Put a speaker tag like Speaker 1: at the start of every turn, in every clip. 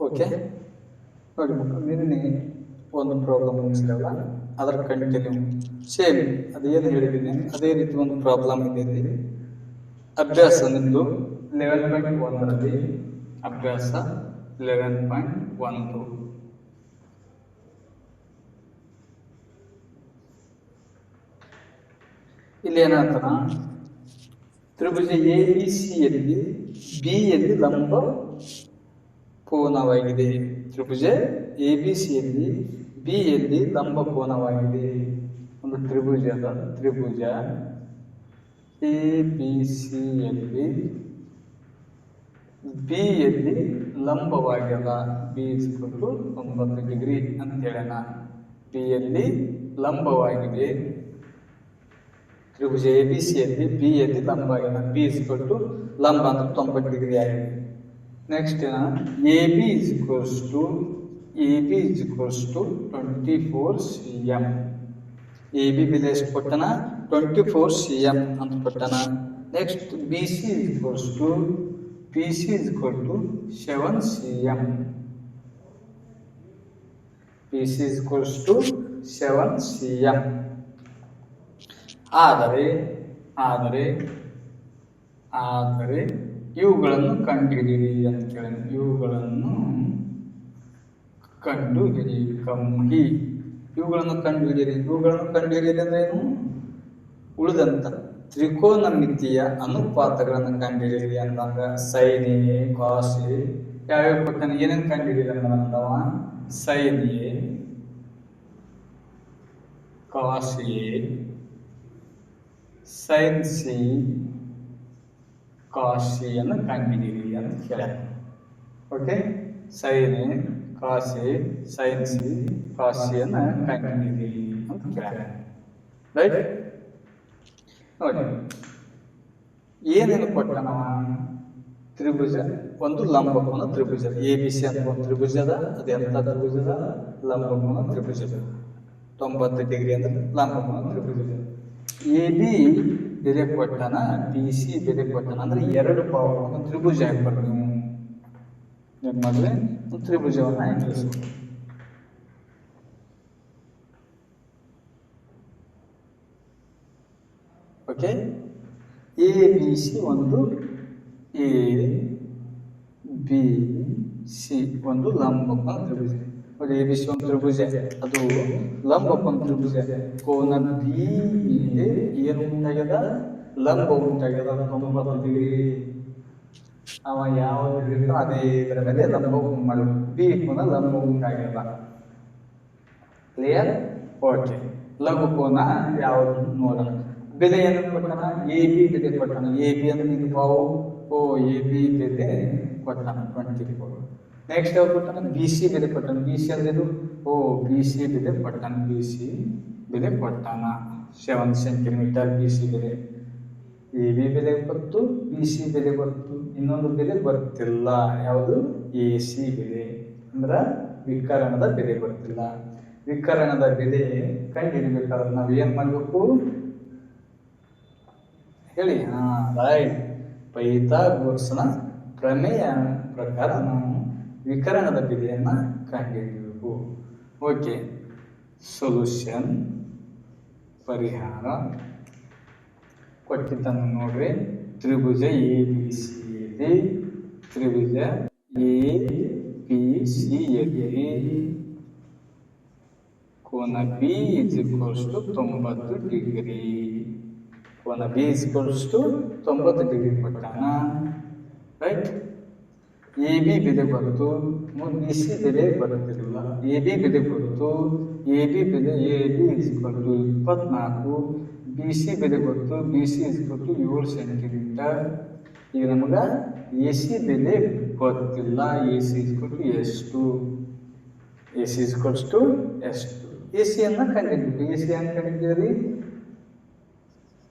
Speaker 1: Okay ನೋಡಿ ನಿನ್ನೆ ಒಂದು ಪ್ರಾಬ್ಲಮ್ ಮುಗಿಸಿದಲ್ಲ, ಅದರ ಕಂಟಿನ್ಯೂ ಸೇಮ್ ಅದೇನು ಹೇಳಿದ್ದೀನಿ ಅದೇ ರೀತಿ ಒಂದು ಪ್ರಾಬ್ಲಮ್ ಇದೆ ಇಲ್ಲಿ. ಅಭ್ಯಾಸ ನಿಮ್ಮದು 11.1ರಲ್ಲಿ ಅಭ್ಯಾಸ 11.1 ಇಲ್ಲಿ ಏನಾಗ್ತಾನ, ತ್ರಿಭುಜ ಎ ಬಿ ಸಿ ಯಲ್ಲಿ ಬಿ ಯಲ್ಲಿ ಲಂಬ ಕೋನವಾಗಿದೆ. ತ್ರಿಭುಜ ಎ ಬಿ ಸಿ ಯಲ್ಲಿ ಬಿ ಯಲ್ಲಿ ಲಂಬ ಕೋನವಾಗಿದೆ. ಒಂದು ತ್ರಿಭುಜ ಎ ಬಿ ಸಿ ಯಲ್ಲಿ ಬಿ ಯಲ್ಲಿ ಲಂಬವಾಗ್ಯದ. ಬಿ ಇಸ್ಕೊಂಡು 90 ಡಿಗ್ರಿ ಅಂತ ಹೇಳೋಣ. ಬಿ ಯಲ್ಲಿ ಲಂಬವಾಗಿದೆ. ತ್ರಿಭುಜ ಎ ಬಿ ಸಿ ಯಲ್ಲಿ ಬಿ ಯಲ್ಲಿ ಲಂಬ ಆಗ್ಯದ. ಬಿ ಇಸ್ಕೊಂಡು ಲಂಬ ಅಂದ್ರೆ 90 ಡಿಗ್ರಿ ಆಗಿದೆ. Next A B is equals to 24 cm. A B ಬೆಲೆ ಎಷ್ಟು ಕೊಟ್ಟನ? 24 cm ಅಂತ ಕೊಟ್ಟನ. Next B C is equals to 7 cm. B C is equals to 7 cm. ಆದರೆ ಇವುಗಳನ್ನು ಕಂಡುಹಿಡಿಯಿರಿ ಅಂತ ಕೇಳಿ. ಇವುಗಳನ್ನು ಕಂಡುಹಿಡಿಯಿರಿ ಅಂದ್ರೆ ಏನು? ಉಳಿದಂತ ತ್ರಿಕೋನಮಿತಿಯ ಅನುಪಾತಗಳನ್ನು ಕಂಡುಹಿಡಿಯಿರಿ ಅಂದಾಗ ಸೈನ್ ಎ, ಕಾಸ್ ಎ ಯಾವ್ಯಾವ ಕೊಟ್ಟನ ಏನೇನು ಕಂಡುಹಿಡಿಯಿರಿ ಅಂದವ? Sine A, cos A, sine C, cos C ಅನ್ನು ಕಂಡುಹಿಡಿಯಿರಿ ಅಂತ ಕೇಳ್ಯಾರ. Okay, sine A, cos A, sine C, cos C ಅನ್ನು ಕಂಡುಹಿಡಿಯಿರಿ ಅಂತ ಕೇಳ್ಯಾರ. ರೈಟ್? ನೋಡಿ ಏನೇನು ಕೊಟ್ಟನವ? ತ್ರಿಭುಜ, ಒಂದು ಲಂಬಕೋನ ತ್ರಿಭುಜ ಎ ಬಿ ಸಿ ಅಂತ ಒಂದು ತ್ರಿಭುಜದ. ಅದೆಂತ ತ್ರಿಭುಜದ? ಲಂಬಕೋನ ತ್ರಿಭುಜದ. 90 ಡಿಗ್ರಿ ಅಂದ್ರೆ ಲಂಬಕೋನ ತ್ರಿಭುಜದ. ಎ ಬಿ ಬೆಲೆ ಕೊಟ್ಟನ, ಬಿ ಸಿ ಬೆಲೆ ಕೊಟ್ಟನ ಅಂದ್ರೆ ಎರಡು ಭಾಗವನ್ನು ತ್ರಿಭುಜ ಹಾಕ್ಬಾರ್ದು. ನೀವು ಏನ್ ಮಾಡಿದ್ರೆ ಒಂದು ತ್ರಿಭುಜವನ್ನು ಆಯ್ಕೆಸು. ಓಕೆ, ಎ ಬಿ ಸಿ ಒಂದು ಎ ಬಿ ಸಿ ಒಂದು ಲಂಬಕೋನ ತ್ರಿಭುಜ. ಎ ಬಿ ಸಿ ಒಂದು ತ್ರಿಭುಜ, ಅದು ಲಂಬಕೋನ ತ್ರಿಭುಜ. ಕೋನ ಬಿ ಮೇಲೆ ಏನು ಉಂಟಾಗ್ಯದ? ಲಂಬ ಉಂಟಾಗ್ಯದ 90 ಡಿಗ್ರಿ. ಅವ ಯಾವ ಡಿಗ್ರಿ ಅದೇ ಇದರ ಮೇಲೆ ಲಂಬ ಮಾಡೋದು. ಬಿ ಕೋನ ಲಂಬ ಉಂಟಾಗ್ಯದ. ಕ್ಲಿಯರ್? ಓಕೆ, ಲಘು ಕೋನ ಯಾವುದು ನೋಡೋಣ. ಬೆಲೆ ಏನು ಕೊಟ್ಟನ? ಎ ಬಿ ಬೆಲೆ ಕೊಟ್ಟನ. ಎ ಬಿ ಅಂದ್ರೆ ಇದು ಬಾವು. ಎ ಬಿ ಬೆಲೆ ಕೊಟ್ಟನ 24. ನೆಕ್ಸ್ಟ್ ಯಾವ್ದು ಕೊಟ್ಟನ? ಬಿ ಸಿ ಬೆಲೆ ಕೊಟ್ಟನ. ಬಿ ಸಿ ಅಂದ್ರೆ ಇದು ಬಿ ಸಿ ಬೆಲೆ ಕೊಟ್ಟನ. ಬಿ ಸಿ ಬೆಲೆ ಕೊಟ್ಟನ 7 ಸೆಂಟಿಮೀಟರ್. ಬಿ ಸಿ ಬೆಲೆ. ಎ ಬಿ ಬೆಲೆ ಗೊತ್ತು, ಬಿ ಸಿ ಬೆಲೆ ಗೊತ್ತು. ಇನ್ನೊಂದು ಬೆಲೆ ಗೊತ್ತಿಲ್ಲ. ಯಾವುದು? ಎ ಸಿ ಬೆಲೆ ಅಂದ್ರ ವಿಕರಣದ ಬೆಲೆ ಗೊತ್ತಿಲ್ಲ. ವಿಕರಣದ ಬೆಲೆ ಕಂಡುಹಿಡಿಬೇಕಾದ್ರೆ ನಾವು ಏನ್ ಮಾಡ್ಬೇಕು ಹೇಳಿ? ರೈಟ್, ಪೈಥಾಗೋರಸ್ನ ಪ್ರಮೇಯ ಪ್ರಕಾರ ನಾವು ವಿಕರಣದ ಬೆಲೆಯನ್ನ ಕಂಡುಹಿಡಿಯಬೇಕು. ಓಕೆ, ಸೊಲ್ಯೂಷನ್ ಪರಿಹಾರ ಕೊಟ್ಟಿದ್ದನ್ನು ನೋಡ್ರಿ. ತ್ರಿಭುಜ ಎ ಬಿ ಸಿ ಯಲ್ಲಿ ತ್ರಿಭುಜ ಎ ಬಿ ಸಿ ಯಲ್ಲಿ ಕೋನ B is equals to 90 degree. ಕೋನ B is equals to 90 degree ಕೊಟ್ಟಾನ. ರೈಟ್? ಎ ಬಿ ಬೆಲೆ ಗೊತ್ತು, ಬಿ ಸಿ ಬೆಲೆ ಗೊತ್ತಿರಲಿಲ್ಲ. ಎ ಬಿ ಬೆಲೆ ಗೊತ್ತು, ಎ ಬಿ ಬೆಲೆ A B is equal to 24. B C ಬೆಲೆ ಗೊತ್ತು, B C is equal to 7 centimetre. ಈಗ ನಮಗೆ ಎ ಸಿ ಬೆಲೆ ಗೊತ್ತಿಲ್ಲ. A C is equal to ಎಷ್ಟು? A C is equals to ಎಷ್ಟು? ಎ ಸಿ ಅನ್ನ ಕಂಡುಹಿಡಿಬೇಕು. ಎ ಸಿ ಅನ್ನು ಕಂಡುಹಿಡಿದ್ರಿ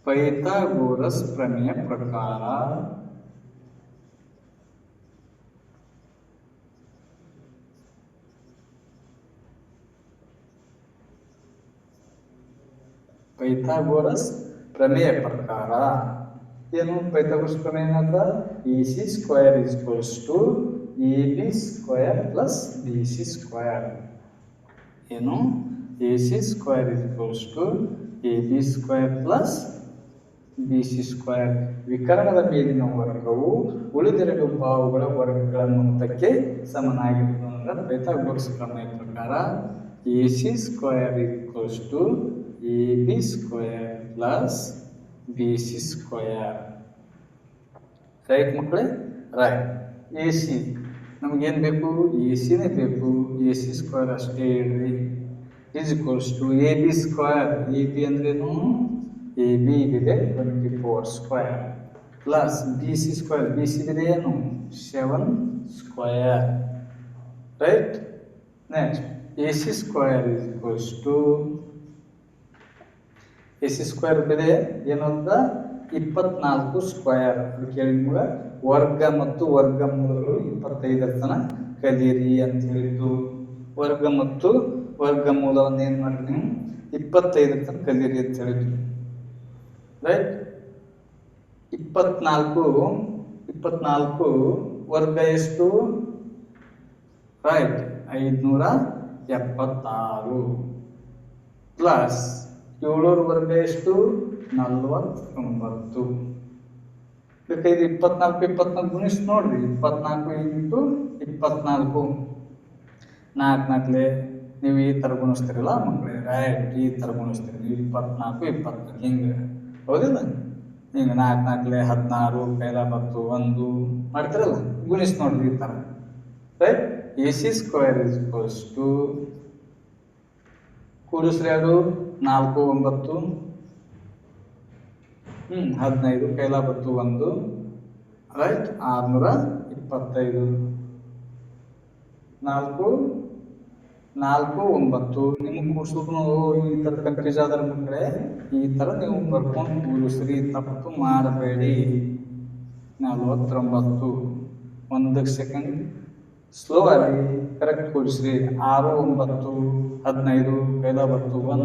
Speaker 1: ಪೈಥಾಗೋರಸ್ ಪ್ರಮೇಯ ಪ್ರಕಾರ. ಪೈಥಾಗೋರಸ್ ಪ್ರಮೇಯ ಪ್ರಕಾರ ಏನು? ಪೈಥಾಗೋರಸ್ ಪ್ರಮೇಯ ಏನಂತ? A C square is equals to A B square plus B C square. ಏನು A C square is equals to A B square plus B C square. ವಿಕರಣದ ಮೇಲಿನ ವರ್ಗವು ಉಳಿದೆರಡು ಬಾಹುಗಳ ವರ್ಗಗಳ ಮೊತ್ತಕ್ಕೆ ಸಮನಾಗಿರುತ್ತದೆ. ಪೈಥಾಗೋರಸ್ ಪ್ರಮೇಯ ಪ್ರಕಾರ A C square equals to A B square plus B C square. Right ಮಕ್ಕಳೇ? ರೈಟ್. ಎ ಸಿ ನಮಗೇನು ಬೇಕು? ಎ ಸಿನೇ ಬೇಕು. ಎ ಸಿ ಸ್ಕ್ವೇರ್ ಅಷ್ಟೇ ಹೇಳ್ರಿ. Is equals to A B square. A B ಅಂದ್ರೇನು? ಎ ಬಿ ಇದೆ 24 square plus B C square. B C ಇದೆ ಏನು? 7 square. Right. Next A C square is equals to A C square ಬೆಲೆ ಏನಂತ 24 square. ಅದಕ್ಕೆ ಹೇಳಿ ನಿಮ್ಗೆ ವರ್ಗ ಮತ್ತು ವರ್ಗಮೂಲಗಳು 25 ತನ ಕಲೀರಿ ಅಂತ ಹೇಳಿದ್ದು. ವರ್ಗ ಮತ್ತು ವರ್ಗಮೂಲವನ್ನು ಏನು ಮಾಡ್ತೀನಿ? 25 ತನ ಕಲೀರಿ ಅಂತ ಹೇಳಿದ್ದು. ರೈಟ್. 24 ವರ್ಗ ಎಷ್ಟು? ರೈಟ್ 576 ಪ್ಲಸ್ 7 ವರ್ಗ ಎಷ್ಟು? 49. ಬೇಕಾದ್ರೆ 24 ಗುಣಿಸಿ ನೋಡ್ರಿ. 24 ಇಂಟು 24 4 ನೀವು ಈ ಥರ ಗುಣಿಸ್ತೀರಲ್ಲ ಮಕ್ಕಳೇ. ರೈಟ್. ಈ ಥರ ಗುಣಿಸ್ತೀರಿ ನೀವು. 24 ಹಿಂಗೆ, ಹೌದಿಲ್ಲ? ಹಿಂಗೆ 4 16 ಕೈಲ 10 1 ಮಾಡ್ತಿರಲ್ಲ, ಗುಣಿಸಿ ನೋಡ್ರಿ ಈ ಥರ. Right. A C square is equals to ಕೂಡಿಸ್ರಿ ಅದು 4 9 15 ಕೈಲ 10 1. ರೈಟ್. 625 4 9. ನಿಮಗೆ ಕೂಡಿಸೋದು ಈ ಥರ ಕನ್ಫ್ಯೂಸ್ ಆದ್ರೆ ಮಕ್ಕಳೇ ಈ ಥರ ನೀವು ಬರ್ಕೊಂಡು ಕೂಡಿಸ್ರಿ. ತಪ್ಪು ಮಾಡಬೇಡಿ. 49 1 ಸೆಕೆಂಡ್ ಸ್ಲೋ ಆಗಿ ಕರೆಕ್ಟ್ ಕೂಡಿಸ್ರಿ. 6 9 15 ಕೈಲ 10 1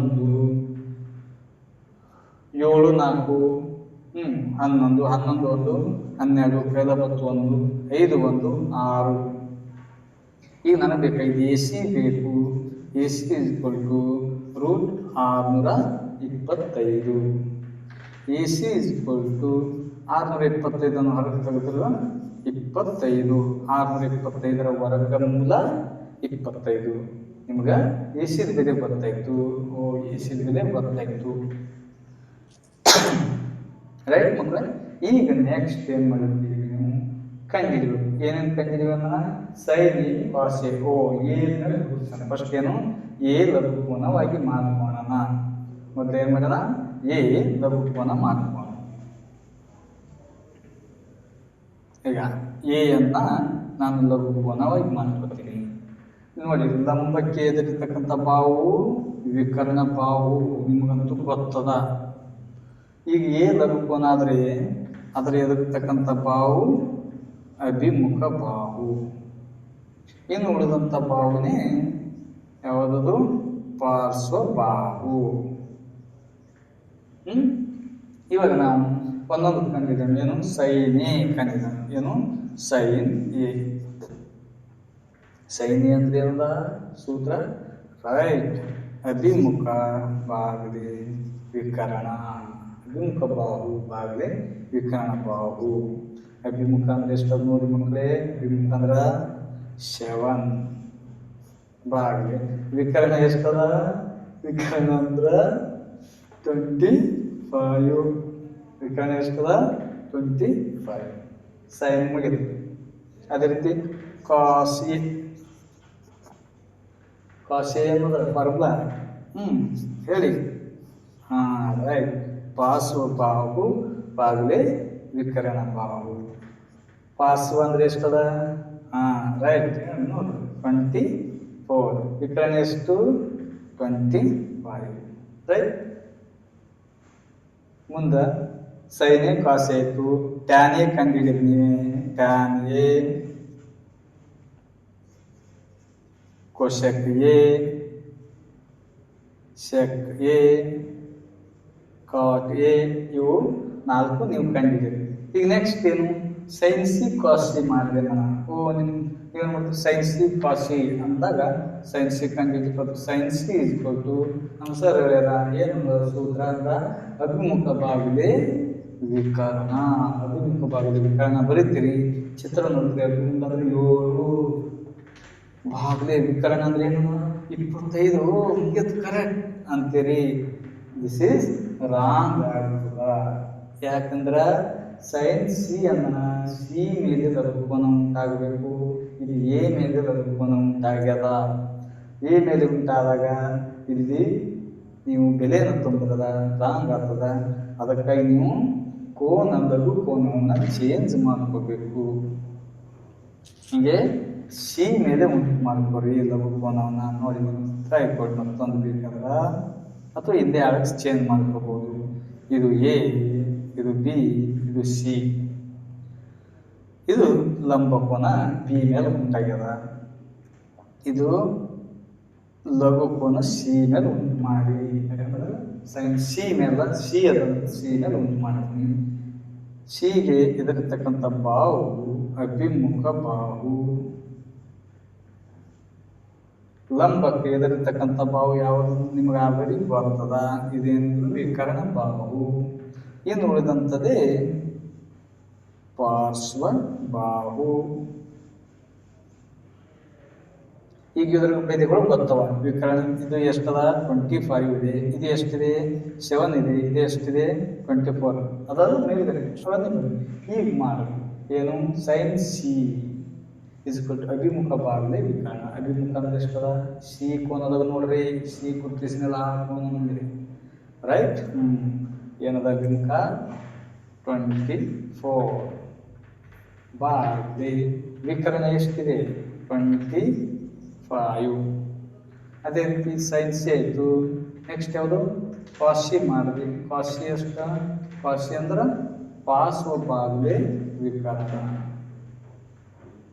Speaker 1: 7 4 11 11 1 12 ಕೈಲ 10 1 5 1 6. ಈಗ ನನಗೆ ಬೇಕಾಗಿದೆ ಎ ಸಿ ಬೇಕು. A C is equal to √625. A C is equal to 625 ಹೊರಗೆ ತೆಗೆದ್ರೆ 25. 625 ವರ್ಗಮೂಲ 25. ನಿಮ್ಗೆ ಎ ಸಿ ಬೆಲೆ ಗೊತ್ತಾಯ್ತು. ಎ ಸಿ ಬೆಲೆ ಗೊತ್ತಾಯ್ತು. ರೈಟ್ ಮಕ್ಕಳೇ? ಈಗ ನೆಕ್ಸ್ಟ್ ಏನು ಮಾಡಿರ್ತೀವಿ ನೀವು? ಕಂಡಿಡಿವು. ಏನೇನು ಕಂಡಿಡಿವು ಅಂದ್ರೆ sine A cos A. First ಏನು? ಎ ಲಘುಕೋನವಾಗಿ ಮಾಡ್ಕೋಣ. ಮೊದಲು ಏನು ಮಾಡೋಣ? ಎ ಲಘುಕೋನ ಮಾಡ್ಕೋಣ. ಈಗ ಎ ಅನ್ನ ನಾನು ಲಘುಕೋನವಾಗಿ ಮಾಡ್ಕೊತೀನಿ. ನೋಡಿ, ಲಂಬಕ್ಕೆ ಎದುರಿರ್ತಕ್ಕಂಥ ಬಾವು ವಿಕರ್ಣ ಬಾವು ನಿಮಗಂತೂ ಗೊತ್ತದ. ಈಗ ಎ ಲಘುಕೋನ ಆದರೆ ಅದರ ಎದುರಿರ್ತಕ್ಕಂಥ ಬಾವು ಅಭಿಮುಖ ಬಾಹು. ಇನ್ನು ಉಳಿದಂಥ ಬಾಹುನೇ ಯಾವುದದು? ಪಾರ್ಶ್ವ ಬಾಹು. ಇವಾಗ ನಾವು ಒಂದೊಂದು ಕಂಡಿದ್ದೇವೆ. ಏನು? ಸೈನ್ ಎ ಕಂಡಿದ್ದೇವೆ. ಏನು? Sine A. ಸೈನ್ ಎ ಅಂದ್ರೆ ಏನದ ಸೂತ್ರ? ರೈಟ್. ಅಭಿಮುಖ ಬಾಗಲೇ ವಿಕರಣ. ಅಭಿಮುಖ ಬಾಹು ಬಾಗಲೇ ವಿಕರಣ ಬಾಹು. ಅಭಿಮುಖ ಅಂದ್ರೆ ಎಷ್ಟದ ನೋಡಿ ಮಕ್ಕಳೇ? ಅಭಿಮುಖ ಅಂದ್ರೆ 7 ಬಾಗಲೇ. ವಿಕರಣ ಎಷ್ಟದ? ವಿಕರಣ ಅಂದ್ರೆ 25. ವಿಕರಣ ಎಷ್ಟದ? 25. ಸೈನ್ ಮುಗಿದು. ಅದೇ ರೀತಿ ಕಾಸ್ ಎ. ಕಾಸ್ ಎ ಅನ್ನೋದು ಫಾರ್ಮುಲಾ ಹೇಳಿ. ರೈಟ್. ಪಾರ್ಶ್ವ ಬಾಹು ಬಾಗಲೇ ವಿಕರಣ ಬಾಹು. ಪಾರ್ಶ್ವ ಅಂದ್ರೆ ಎಷ್ಟದ? ರೈಟ್ ನೋಡ್ರಿ 24. ವಿಕರಣ ಎಷ್ಟು? 25. ರೈಟ್. ಮುಂದೆ ಸೈನ್ ಎ ಕಾಸ್ ಆಯಿತು. ಟ್ಯಾನ್ ಎ ಕಂಡಿಡಿದ್ನಿ. Tan A cosec A sec A cot A. ಇವು 4 ನೀವು ಕಂಡಿದ್ದೀರಿ. ಈಗ ನೆಕ್ಸ್ಟ್ ಏನು? ಸೈನ್ ಸಿ ಕಾಸ್ ಸಿ ಮಾಡಿದೆ ನಾನು. ಏನು ಮಾಡ್ತೀವಿ ಸೈನ್ ಸಿ ಕಾಸ್ ಸಿ ಅಂದಾಗ ಸೈನ್ ಸಿ ಕಂಡು ಸೈನ್ ಸಿ ಈಕ್ವಲ್ ಟು ನಮ್ಮ ಸರ್ ಹೇಳ್ಯಾರ ಏನು ಸೂತ್ರ ಅಂದ್ರ ಅಭಿಮುಖ ಬಾಗಿಲೆ ವಿಕರ್ಣ. ಅಭಿಮುಖ ಬಾಗಿಲೆ ವಿಕರ್ಣ ಬರೀತೀರಿ, ಚಿತ್ರ ನೋಡ್ತೀರಿ. ಅಭಿಮುಖ ಅಂದ್ರೆ 7, ಬಾಗಿಲೆ ವಿಕರ್ಣ ಅಂದ್ರೆ ಏನು 25 ಮುಗಿಯೋದು ಕರೆಕ್ಟ್ ಅಂತೀರಿ. ದಿಸ್ ಈಸ್ ರಾಂಗ್ ಆಗ್ತದ. ಯಾಕಂದ್ರೆ ಸೈನ್ ಸಿ ಅನ್ನ ಸಿ ಮೇಲೆ ಲಘುಕೋನ ಉಂಟಾಗಬೇಕು. ಇದು ಎ ಮೇಲೆ ಲಘುಕೋನ ಉಂಟಾಗ್ಯದ. ಎ ಮೇಲೆ ಉಂಟಾದಾಗ ಇಲ್ಲಿ ನೀವು ಬೆಲೆಯನ್ನು ತುಂಬಿರದ ರಾಂಗ್ ಆಗ್ತದ. ಅದಕ್ಕಾಗಿ ನೀವು ಲಘು ಕೋನವನ್ನು ಚೇಂಜ್ ಮಾಡ್ಕೋಬೇಕು. ಹೀಗೆ ಸಿ ಮೇಲೆ ಉಂಟು ಮಾಡ್ಕೊರಿ ಲಘು ಕೋನವನ್ನು. ನೋಡಿ ಟ್ರೈ ಕೊಟ್ಟು ಮತ್ತೊಂದು ಬೇಕಾದ್ರೆ ಅಥವಾ ಹಿಂದೆ ಆಳಕ್ಕೆ ಚೇಂಜ್ ಮಾಡ್ಕೋಬಹುದು. ಇದು ಎ, ಇದು ಬಿ, ಇದು ಸಿ. ಇದು ಲಂಬಕೋನ ಬಿ ಮೇಲೆ ಉಂಟಾಗ್ಯದ. ಇದು ಲಘು ಕೋನ ಸಿ ಮೇಲೆ ಉಂಟು ಮಾಡಿ. ಯಾಕಂದ್ರೆ ಸೈನ್ ಸಿ ಮೇಲೆ ಸಿ ಅದನ್ನು ಸಿ ಮೇಲೆ ಉಂಟು ಮಾಡ್ತೀನಿ. ಸಿಗೆ ಎದುರಿರ್ತಕ್ಕಂಥ ಬಾಹು ಅಭಿಮುಖ ಬಾಹು. ಲಂಬಕ್ಕೆ ಎದುರಿರ್ತಕ್ಕಂಥ ಬಾಹು ಯಾವುದು ನಿಮಗೆ ಆಲ್ರೆಡಿ ಬರ್ತದ. ಇದೇನು ವಿಕರ್ಣ ಬಾಹು. ಇನ್ನು ಉಳಿದಂಥದ್ದೇ ಪಾರ್ಶ್ವ ಬಾಹು. ಈಗ ಇದರ ಬೆಲೆಗಳು ಗೊತ್ತವ. ವಿಕರ್ಣ ಇದು ಎಷ್ಟದ 25 ಇದೆ, ಇದು ಎಷ್ಟಿದೆ 7 ಇದೆ, ಇದು ಎಷ್ಟಿದೆ 24. ಅದಾದ್ರೂ ಮೇಲ್ಗಡೆ ಈಗ ಮಾಡಿ ಏನು ಸೈನ್ ಸಿ ಇಸ್ಕೊಲ್ ಟು ಅಭಿಮುಖ ಬಾಗಿಲೆ ವಿಕರ್ಣ. ಅಭಿಮುಖ ಅಂದ್ರೆ ಎಷ್ಟದ ಸಿ ಕೋನದಾಗ ನೋಡ್ರಿ, ಸಿ ಗುರುತಿಸಿನಲ್ಲ ಆ ಕೋನ ನೋಡ್ರಿ, ರೈಟ್. ಏನದ ಅಭಿಮುಖ 24 ಬಾಗಿಲೆ ವಿಕರ್ಣ ಎಷ್ಟಿದೆ 25. ಅದೇ ರೀತಿ ಸೈನ್ ಸಿ ಆಯಿತು. ನೆಕ್ಸ್ಟ್ ಯಾವುದು ಕಾಶಿ ಮಾಡಿದ್ವಿ. ಕಾಶಿ ಎಷ್ಟು ಕಾಶಿ ಅಂದ್ರೆ ಪಾರ್ಶ್ವ ಬಾಗಿಲೆ ವಿಕರ್ಣ.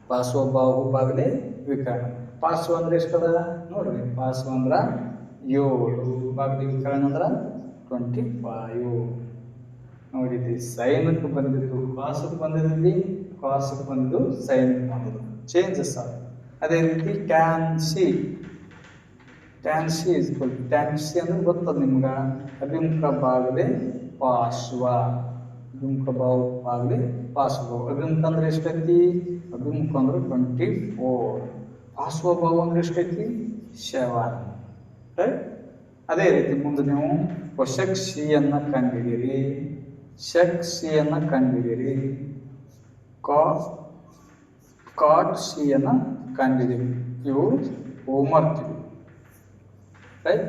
Speaker 1: ಪಾರ್ಶ್ವ ಬಾಹು ಬಾಗಿಲೆ ವಿಕರ್ಣ. ಪಾರ್ಶ್ವ ಅಂದ್ರೆ ಎಷ್ಟದ ನೋಡ್ರಿ, ಪಾರ್ಶ್ವ ಅಂದ್ರ 7, ಬಾಗಿಲೆ ವಿಕರ್ಣ ಅಂದ್ರ 25. ನೋಡಿದ್ವಿ ಸೈನ್ಗೆ ಬಂದಿದ್ದು ಕಾಸಕ್ಕೆ ಬಂದಿದ್ದಲ್ಲಿ, ಕಾಸಕ್ಕೆ ಬಂದು ಸೈನ್ಗೆ ಬಂದಿದ್ದು ಚೇಂಜಸ್ ಆಗ. ಅದೇ ರೀತಿ tan C. Tan C is equal tan C ಅಂದ್ರೆ ಗೊತ್ತದ ನಿಮ್ಗೆ, ಅಭಿಮುಖ ಬಾಗಿಲೆ ಪಾರ್ಶ್ವ. ಅಭಿಮುಖ ಬಾಗಿಲೆ ಪಾರ್ಶ್ವ. ಅಭಿಮುಖ ಅಂದ್ರೆ ಎಷ್ಟೈತಿ, ಅಭಿಮುಖ ಅಂದ್ರೆ 24. ಪಾರ್ಶ್ವ ಬಾಹು ಅಂದ್ರೆ ಎಷ್ಟೈತಿ 7, ರೈಟ್. ಅದೇ ರೀತಿ ಮುಂದೆ ನೀವು ವಶಕ್ ಸಿಯನ್ನು ಕಂಡಿದ್ದೀರಿ, ಶಕ್ ಸಿಯನ್ನು ಕಂಡಿದ್ದೀರಿ, ಕಾಟ್ ಸಿಯನ್ನು ಕಂಡಿದ್ದೀವಿ. ಇವು ಹೋಮ್ವರ್ಕ್ ಇವು, right.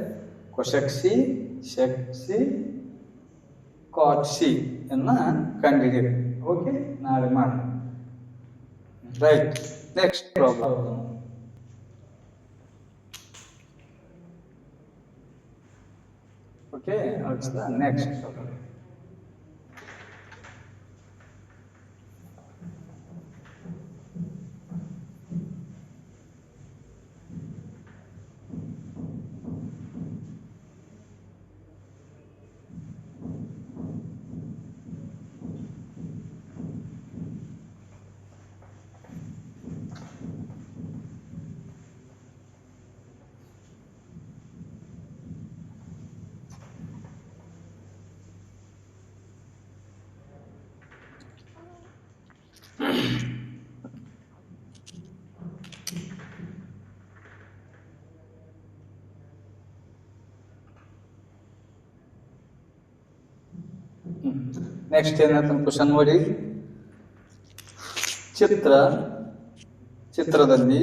Speaker 1: Cosec C, sec C, cot C ಅನ್ನ ಕಂಡಿದ್ದೀವಿ. ಓಕೆ, ನಾಳೆ ಮಾಡಿ. Right. Next problem. Okay, next problem. Next ಏನಾಯ್ತು ಕ್ವಶನ್ ನೋಡಿ. ಚಿತ್ರದಲ್ಲಿ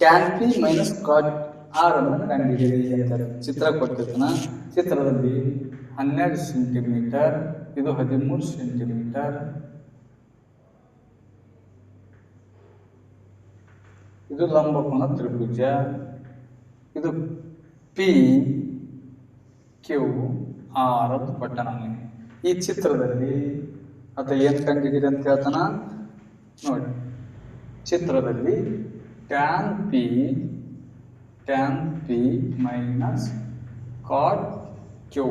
Speaker 1: tan P minus cot R ಅನ್ನು ಕಂಡಿದ್ದೀರಿ ಅಂತಾರೆ. ಚಿತ್ರ ಕೊಟ್ಟಿರ್ತಾನ. ಚಿತ್ರದಲ್ಲಿ 12 ಸೆಂಟಿಮೀಟರ್, ಇದು 13 ಸೆಂಟಿಮೀಟರ್, ಇದು ಲಂಬಕೋನ ತ್ರಿಭುಜ, ಇದು ಪಿ ಕ್ಯೂ ಆರ್ ಅಂತ ಕೊಟ್ಟ. ನಾನು ಈ ಚಿತ್ರದಲ್ಲಿ ಅದ ಏನ್ ಕಂಡಿದ್ದೀರಿ ಅಂತ ಹೇಳ್ತಾನ ನೋಡಿ. ಚಿತ್ರದಲ್ಲಿ tan P minus cot Q.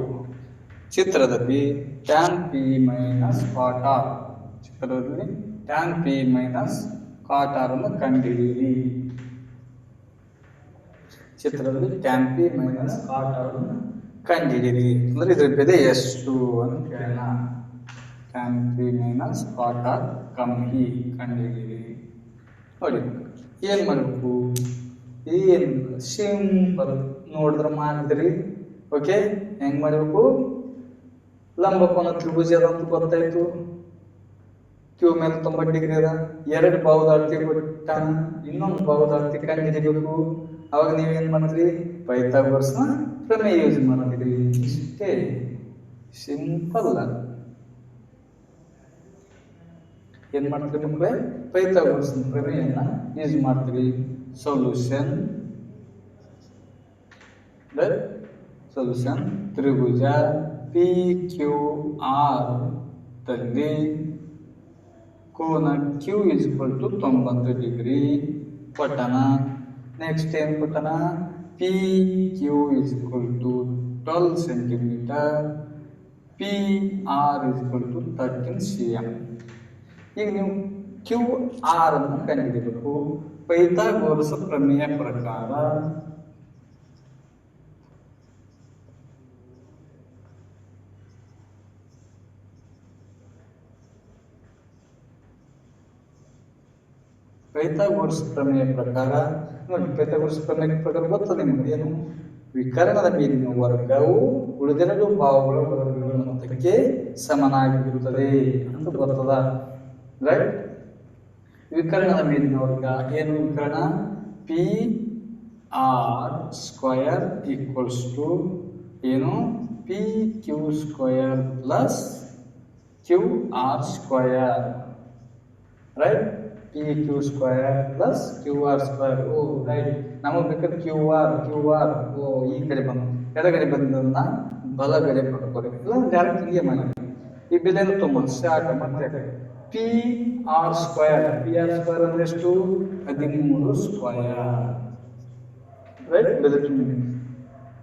Speaker 1: ಚಿತ್ರದಲ್ಲಿ tan P minus cot R. ಚಿತ್ರದಲ್ಲಿ ಟ್ಯಾನ್ ಪಿ ಮೈನಸ್ ಕಾಟಾರನ್ನು ಕಂಡುಹಿಡಿಯಿರಿ. ಚಿತ್ರದಲ್ಲಿ ಟ್ಯಾನ್ ಪಿ ಮೈನಸ್ ಕಾಟಾರನ್ನು ಕಂಡುಹಿಡಿಯಿರಿ ಅಂದ್ರೆ ಇದ್ರ ಬೆಲೆ ಎಷ್ಟು ಅಂತ ಕೇಳೋಣ. ಟ್ಯಾನ್ ಪಿ ಮೈನಸ್ ಕಾಟಾರ್ ಕಮ್ಮಿ ಕಂಡುಹಿಡಿಯಿರಿ. ನೋಡಿ ಏನ್ ಮಾಡಬೇಕು, ಏನ್ ಸಿಂಪಲ್ ನೋಡಿದ್ರೆ ಮಾಡಿದ್ರಿ. ಓಕೆ, ಹೆಂಗ್ ಮಾಡಬೇಕು, ಲಂಬಕೋನ ತ್ರಿಭುಜ ಅಂತ ಗೊತ್ತಾಯ್ತು. ಕ್ಯೂ ಮೇಲೆ 90 ಡಿಗ್ರಿ ಅದ, ಎರಡು ಬಾಹುದಾರ್ತಿ ಕೊಟ್ಟಾನ, ಇನ್ನೊಂದು ಬಾಹುದಾರ್ತಿ ಕಂಡುಹಿಡಿಬೇಕು. ಅವಾಗ ನೀವೇನ್ ಮಾಡಿದ್ರಿ, ಪೈಥಾಗೋರಸ್ನ ಪ್ರಮೇಯ ಯೂಸ್ ಮಾಡಿದ್ರಿ. ಇಷ್ಟೇ ಸಿಂಪಲ್. ಏನ್ ಮಾಡ್ತೀರಿ ಮಕ್ಕಳೇ, ಪೈಥಾಗೋರಸ್ನ ಪ್ರಮೇಯನ ಯೂಸ್ ಮಾಡ್ತೀರಿ. ಸೊಲ್ಯೂಷನ್ ತ್ರಿಭುಜ ಪಿ ಕ್ಯೂ ಆರ್ ದಲ್ಲಿ ಕೋನ Q is equal to 90 degree ಕೊಟ್ಟನ. ನೆಕ್ಸ್ಟ್ ಏನ್ ಕೊಟ್ಟನ, P Q is equal to 12 centimetre, P R is equal to 13 cm. ಈಗ ನೀವು ಕ್ಯೂ ಆರ್ ಅನ್ನು ಕಂಡುಹಿಡಿಯಬೇಕು. ಪೈಥಾಗೋರಸ್ ಪ್ರಮೇಯ ಪ್ರಕಾರ ನೋಡಿ, ಪೈಥಾಗೋರಸ್ ಪ್ರಮೇಯ ಪ್ರಕಾರ ಗೊತ್ತದೆ ನಿಮಗೆ ಏನು, ವಿಕರ್ಣದ ಮೇಲಿನ ವರ್ಗವು ಉಳಿದೆರಡು ಬಾಹುಗಳ ವರ್ಗಗಳ ಮೊತ್ತಕ್ಕೆ ಸಮನಾಗಿರುತ್ತದೆ ಅಂತ ಗೊತ್ತದ, ರೈಟ್? ವಿಕರ್ಣದ ಮೇಲಿನ ವರ್ಗ ಏನು, ವಿಕರ್ಣ P R square equals to ಏನು, P Q square plus Q R square, right? P Q square plus Q R square. Oh right, ನಮಗೆ ಬೇಕಾದ್ರೆ ಕ್ಯೂ ಆರ್ ಓ ಈ ಕಡೆ ಬಂದು ಎಡಗಡೆ ಬಂದನ್ನ ಬಲಗಡೆ ಪಡ್ಕೊರಿ, ಇಲ್ಲ ಡೈರೆಕ್ಟ್ ಹಿಂಗೆ ಮಾಡಿ. ಈ ಬೆಲೆಯನ್ನು ತುಂಬ ಸ್ಟಾರ್ಟ್ ಮತ್ತೆ ಪಿ ಆರ್ ಸ್ಕ್ವಯರ್ ಅಂದ್ರೆ ಎಷ್ಟು, 13 ಸ್ಕ್ವಯರ್, ರೈಟ್? ಬೆಲೆ ತುಂಬ.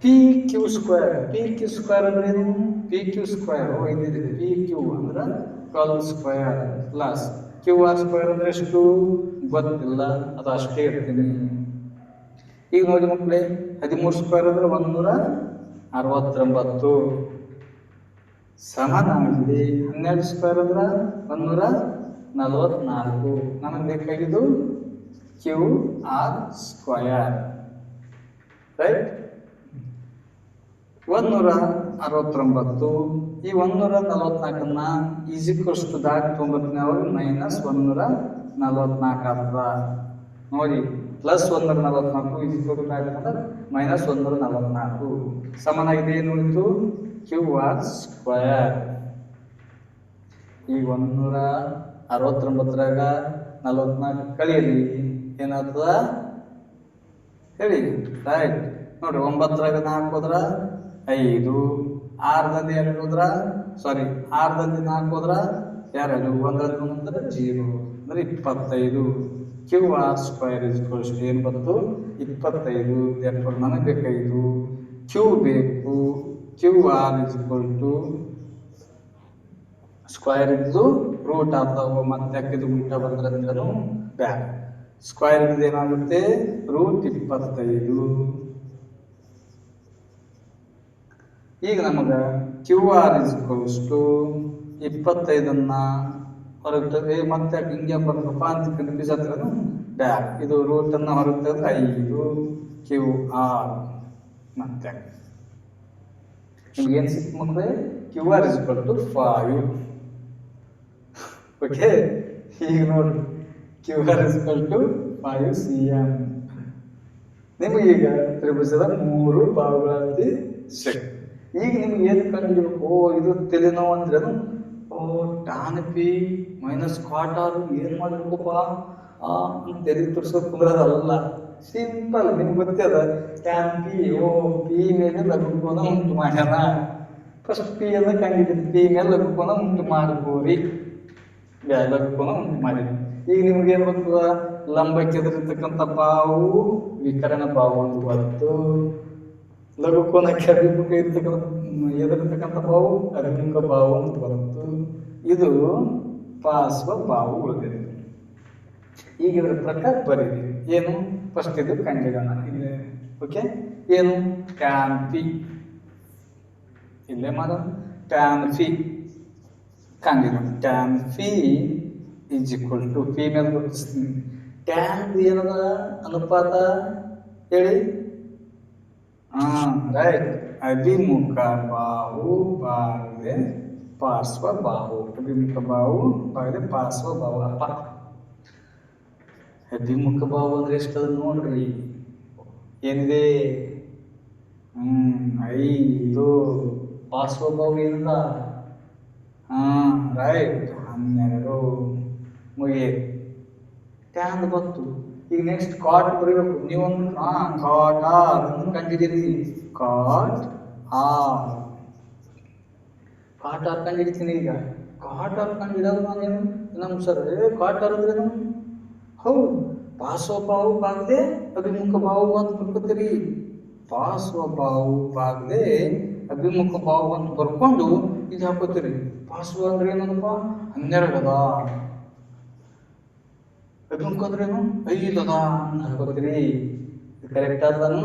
Speaker 1: ಪಿ ಕ್ಯೂ ಸ್ಕ್ವಯರ್ ಅಂದ್ರೆ ಏನು, ಪಿ ಕ್ಯೂ ಸ್ಕ್ವಯರ್ ಇದಿದೆ, ಪಿ ಕ್ಯೂ ಅಂದ್ರೆ 12 square plus Q R square ಅಂದ್ರೆ ಎಷ್ಟು ಗೊತ್ತಿಲ್ಲ, ಅದು ಅಷ್ಟೇ ಇರ್ತೀನಿ. ಈಗ ನೋಡಿ ಮಕ್ಕಳೇ, 13 ಸ್ಕ್ವಯರ್ ಅಂದ್ರೆ 169 ಸಮನಾಗಿದೆ. 12 ಸ್ಕ್ವಯರ್ ಅಂದ್ರೆ 144. ನಮಗೆ ಬೇಕಾಗಿದ್ದು ಕ್ಯೂ ಆರ್ ಸ್ಕ್ವಯರ್, ರೈಟ್? 169. ಈ 144ನ್ನ is equals to that 9 minus 144 ಆಗ್ತದ. ನೋಡಿ, plus 144 is equal to that minus 144 ಸಮನಾಗಿದೆ. ಏನು ಉಳಿತು, ಕ್ಯೂ ಆರ್ ಸ್ಕ್ವಯರ್. ಈ 169ರಾಗ 44 ಕಳೀರಿ, ಏನಾಗ್ತದ ಹೇಳಿ, ರೈಟ್? ನೋಡ್ರಿ, 9ರಾಗ 4 ಹೋದ್ರ 5, 6ರಲ್ಲಿ 2 ಹೋದ್ರ 4 ಹೋದ್ರ 2, 1ರಲ್ಲಿ 1 ಅಂದ್ರೆ 0 ಅಂದ್ರೆ 25. Q R square is equals to ಏನು ಬಂತು, 25. therefore ನನಗೆ ಬೇಕಾಗಿದ್ದು ಕ್ಯೂ ಬೇಕು, Q R is equal to square ಇದ್ದು ರೂಟ್ ಆಗ್ತಾವ, ಮತ್ತೆ ಹಾಕಿದ್ದು ಉಲ್ಟಾ ಬಂದ್ರಂದ್ರೂ ಬ್ಯಾಡ್. ಸ್ಕ್ವಯರ್ ಇದ್ದು ಏನಾಗುತ್ತೆ, ರೂಟ್ 25. ಈಗ ನಮಗೆ Q R is equals to 25 ಹೊರಗೆ ಮತ್ತೆ ಹಿಂಗೆ ಬರ್ತಪ್ಪ ಅಂತ ಕನ್ಫ್ಯೂಸ್ ಆಗ್ತದೆ ಬ್ಯಾಡ್. ಇದು ರೂಟ್ ಅನ್ನ ಹೊರಗೆ ತೆಗೆದ್ರೆ 5 ಕ್ಯೂ ಆರ್. ಮತ್ತೆ ನಿಮ್ಗೆ ಏನು ಸಿಕ್ತು ಮಕ್ಕಳೇ, Q R is equal to 5. Okay, ಈಗ ನೋಡಿ, Q R is equal to 5 cm. ನಿಮಗೀಗ ತ್ರಿಭುಜದ 3 ಬಾಹುಗಳಲ್ಲಿ ಸಿಕ್ತು. ಈಗ ನಿಮ್ಗೆ ಏನು ಕಂಡುಹಿಡಿಯಬೇಕು, ಇದು ತಲೆನೋವು ಅಂದ್ರೇನು, ಟಾನ್ ಪಿ ಮೈನಸ್ ಕಾಟ್ ಆರ್ ಏನು ಮಾಡಬೇಕಪ್ಪ ಅಂತ ತೆರಿಗೆ ತೋರಿಸೋದು ಕುಂದ್ರದಲ್ಲ. ಸಿಂಪಲ್, ನಿಮ್ಗೆ ಗೊತ್ತದ, ಟ್ಯಾನ್ ಪಿ ಪಿ ಮೇಲೆ ಲಘುಕೋನ ಉಂಟು ಮಾಡ್ಯಾನ. ಫಸ್ಟ್ ಪಿ ಅನ್ನ ಕಂಡಿದ್ದೀವಿ, ಪಿ ಮೇಲೆ ಲಘುಕೋನ ಉಂಟು ಮಾಡ್ಕೋರಿ, ಲಘುಕೋನ ಉಂಟು ಮಾಡಿದ್ವಿ. ಈಗ ನಿಮ್ಗೆ ಏನು ಬರ್ತದ, ಲಂಬಕ್ಕೆ ಎದುರಿರ್ತಕ್ಕಂಥ ಬಾವು ವಿಕರಣ ಬಾವು ಅಂತ ಗೊತ್ತು, ಲಘುಕೋನಕ್ಕೆ ಅಭಿಮುಖ ಎದುರಿರ್ತಕ್ಕಂಥ ಬಾವು ಅಭಿಮುಖ ಬಾವು ಅಂತ ಬರುತ್ತೆ. ಇದು ಪಾರ್ಶ್ವ ಬಾವು ಉಳಿದಿದೆ. ಈಗ ಇದ್ರ ಪ್ರಕಾರ ಬರೀರಿ. ಏನು ಫಸ್ಟ್ ಇದು ಕಂಡಿಡೋಣ. ಇಲ್ಲಿ ಓಕೆ, ಏನು ಟ್ಯಾನ್ ಪಿ, ಇಲ್ಲೇ ಮಾಡೋಣ. ಟ್ಯಾನ್ ಫಿ ಕಂಡಿಡೋಣ. Tan phi is equal to, phi ಮೇಲೆ ಗುರುತಿಸ್ತೀನಿ. ಟ್ಯಾನ್ ಏನದ ಅನುಪಾತ ಹೇಳಿ. ರೈಟ್, ಅಭಿಮುಖ ಬಾಹು ಬಾಗಿದೆ ಪಾರ್ಶ್ವ ಬಾಹು. ಅಭಿಮುಖ ಬಾಹು ಬಾಗಿದೆ ಪಾರ್ಶ್ವ ಬಾಹು. ಅಪ್ಪ, ಅಭಿಮುಖ ಬಾಹು ಅಂದ್ರೆ ಎಷ್ಟು ನೋಡ್ರಿ, ಏನಿದೆ 5. ಪಾರ್ಶ್ವ ಬಾಹು ಏನಿಲ್ಲ, ರೈಟ್ 12 ಮುಗಿಯಿತು. ಟ್ಯಾನ್ ಬಂತು. ಈಗ ನೆಕ್ಸ್ಟ್ ಕಾಟ್ ಬರೀಬೇಕು. ನೀವೊಂದು ಕಾಟ್ ಆರ್ ಕಂಡಿದ್ದೀರಿ. ಕಾಟ್ ಆರ್ ಕಂಡಿಡ್ತೀನಿ. ಈಗ ಕಾಟ್ ಆರ್ ಕಂಡಿಡೋದು ನಾನೇನು ನಮ್ಮ ಸರ್ ಕಾಟ್ ಆರ್ ಅಂದ್ರೇನು? ಹೌದು, ಪಾರ್ಶ್ವ ಬಾಹು ಬಾಗದೆ ಅಭಿಮುಖ ಬಾಹು ಅಂತ ಬರ್ಕೋತೀರಿ. ಪಾರ್ಶ್ವ ಬಾಹು ಬಾಗದೆ ಅಭಿಮುಖ ಬಾಹು ಅಂತ ಬರ್ಕೊಂಡು ಇದು ಹಾಕೋತೀರಿ. ಪಾರ್ಶ್ವ ಅಂದ್ರೆ ಏನಪ್ಪ? 12 ಅದ. ಅಭಿಮುಖ ಅಂದ್ರೇನು? 5 ಅದ ಅಂತ ಹಾಕೋತೀರಿ. ಕರೆಕ್ಟ್ ಅದನು?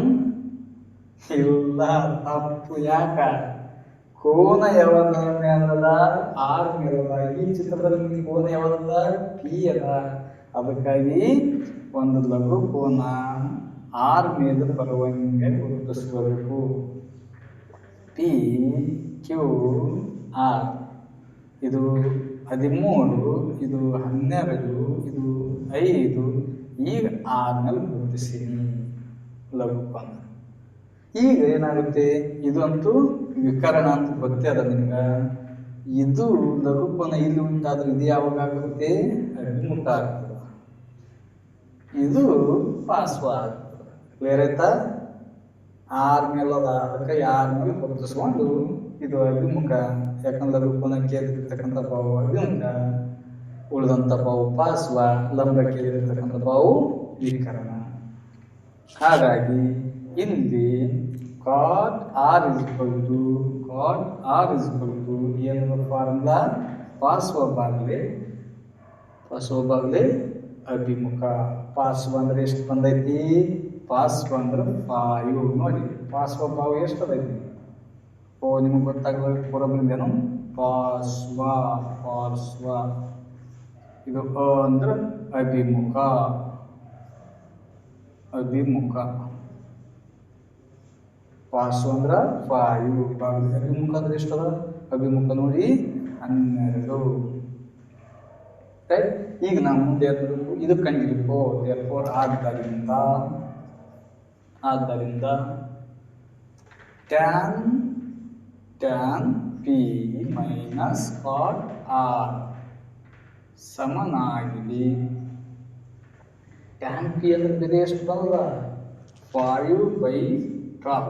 Speaker 1: ಇಲ್ಲ, ತಪ್ಪು. ಯಾಕ? ಕೋನ ಯಾವದ ಮೇಲದ? ಆರ್ ಮೇಲದ. ಈ ಚಿತ್ರದಲ್ಲಿ ಕೋನ ಯಾವದಲ್ಲ? ಪಿ ಅದ. ಅದಕ್ಕಾಗಿ ಒಂದು ಲಘು ಕೋನ ಆರ್ ಮೇಲೆ ಬರುವಂಗೆ ಗುರುತಿಸಬೇಕು. P Q R. ಇದು 13, ಇದು 12, ಇದು 5. ಈಗ ಆರ್ ಮೇಲೆ ಗುರುತಿಸಿನಿ ಲಘು ಕೋನ. ಈಗ ಏನಾಗುತ್ತೆ? ಇದು ಅಂತೂ ವಿಕರಣ ಅಂತ ಗೊತ್ತೇ ಅದ ನಿಮ್ಗೆ. ಇದು ಲಘು ಕೋನ ಇಲ್ಲಿ ಉಂಟಾದ್ರೆ ಇದು ಯಾವಾಗ ಆಗುತ್ತೆ? ಅಭಿಮುಖ ಆಗ್ತದೆ. ಇದು ಪಾರ್ಶ್ವ ಆಗ್ತದೆ. ಕ್ಲಿಯರ್ ಆಯ್ತಾ? ಆರ್ ಮೇಲದ, ಅದಕ್ಕೆ ಆರ್ ಮೇಲೆ ಗುರುತಿಸ್ಕೊಂಡು ಇದು ಅಭಿಮುಖ. ಯಾಕಂದ್ರೆ ಲಘು ಕೋನಕ್ಕೆ ಇರ್ತಕ್ಕಂಥ ಬಾವು ಅಭಿಮುಖ, ಉಳಿದಂಥ ಬಾವು ಪಾರ್ಶ್ವ, ಲಂಬಕ್ಕೆ ಇರತಕ್ಕಂಥ ಬಾವು ವಿಕರಣ. ಹಾಗಾಗಿ ಇಲ್ಲಿ cot R is equal to ಏನು ಫಾರ್ಮುಲಾ? ಪಾರ್ಶ್ವ ಬಾಗಲೆ ಅಭಿಮುಖ. ಪಾರ್ಶ್ವ ಅಂದ್ರೆ ಎಷ್ಟು ಬಂದೈತಿ? ಪಾರ್ಶ್ವ ಅಂದ್ರೆ 5. ನೋಡಿ, ಪಾರ್ಶ್ವ ಬಾಹು ಎಷ್ಟು ಅದೈತಿ? ನಿಮಗೆ ಗೊತ್ತಾಗಲ್ಲ ಪೂರಬಂದೇನು? ಪಾರ್ಶ್ವ ಇದು ಅಂದ್ರೆ ಅಭಿಮುಖ. ಪಾರ್ಶ್ವ ಅಂದ್ರ 5. ಅಭಿಮುಖ ಅಂದ್ರೆ ಎಷ್ಟದ? ಅಭಿಮುಖ ನೋಡಿ 12. ರೈಟ್. ಈಗ ನಾವು ಮುಂದೆ ಇದು ಕಂಡಿಡ್ಕೋ. ಆದ್ದರಿಂದ tan P minus cot R ಸಮನಾಗಿದೆ. ಟ್ಯಾನ್ ಪಿ ಅಂದ್ರೆ ಬೆಲೆ ಎಷ್ಟು ಬರಲ್ಲ? 5/12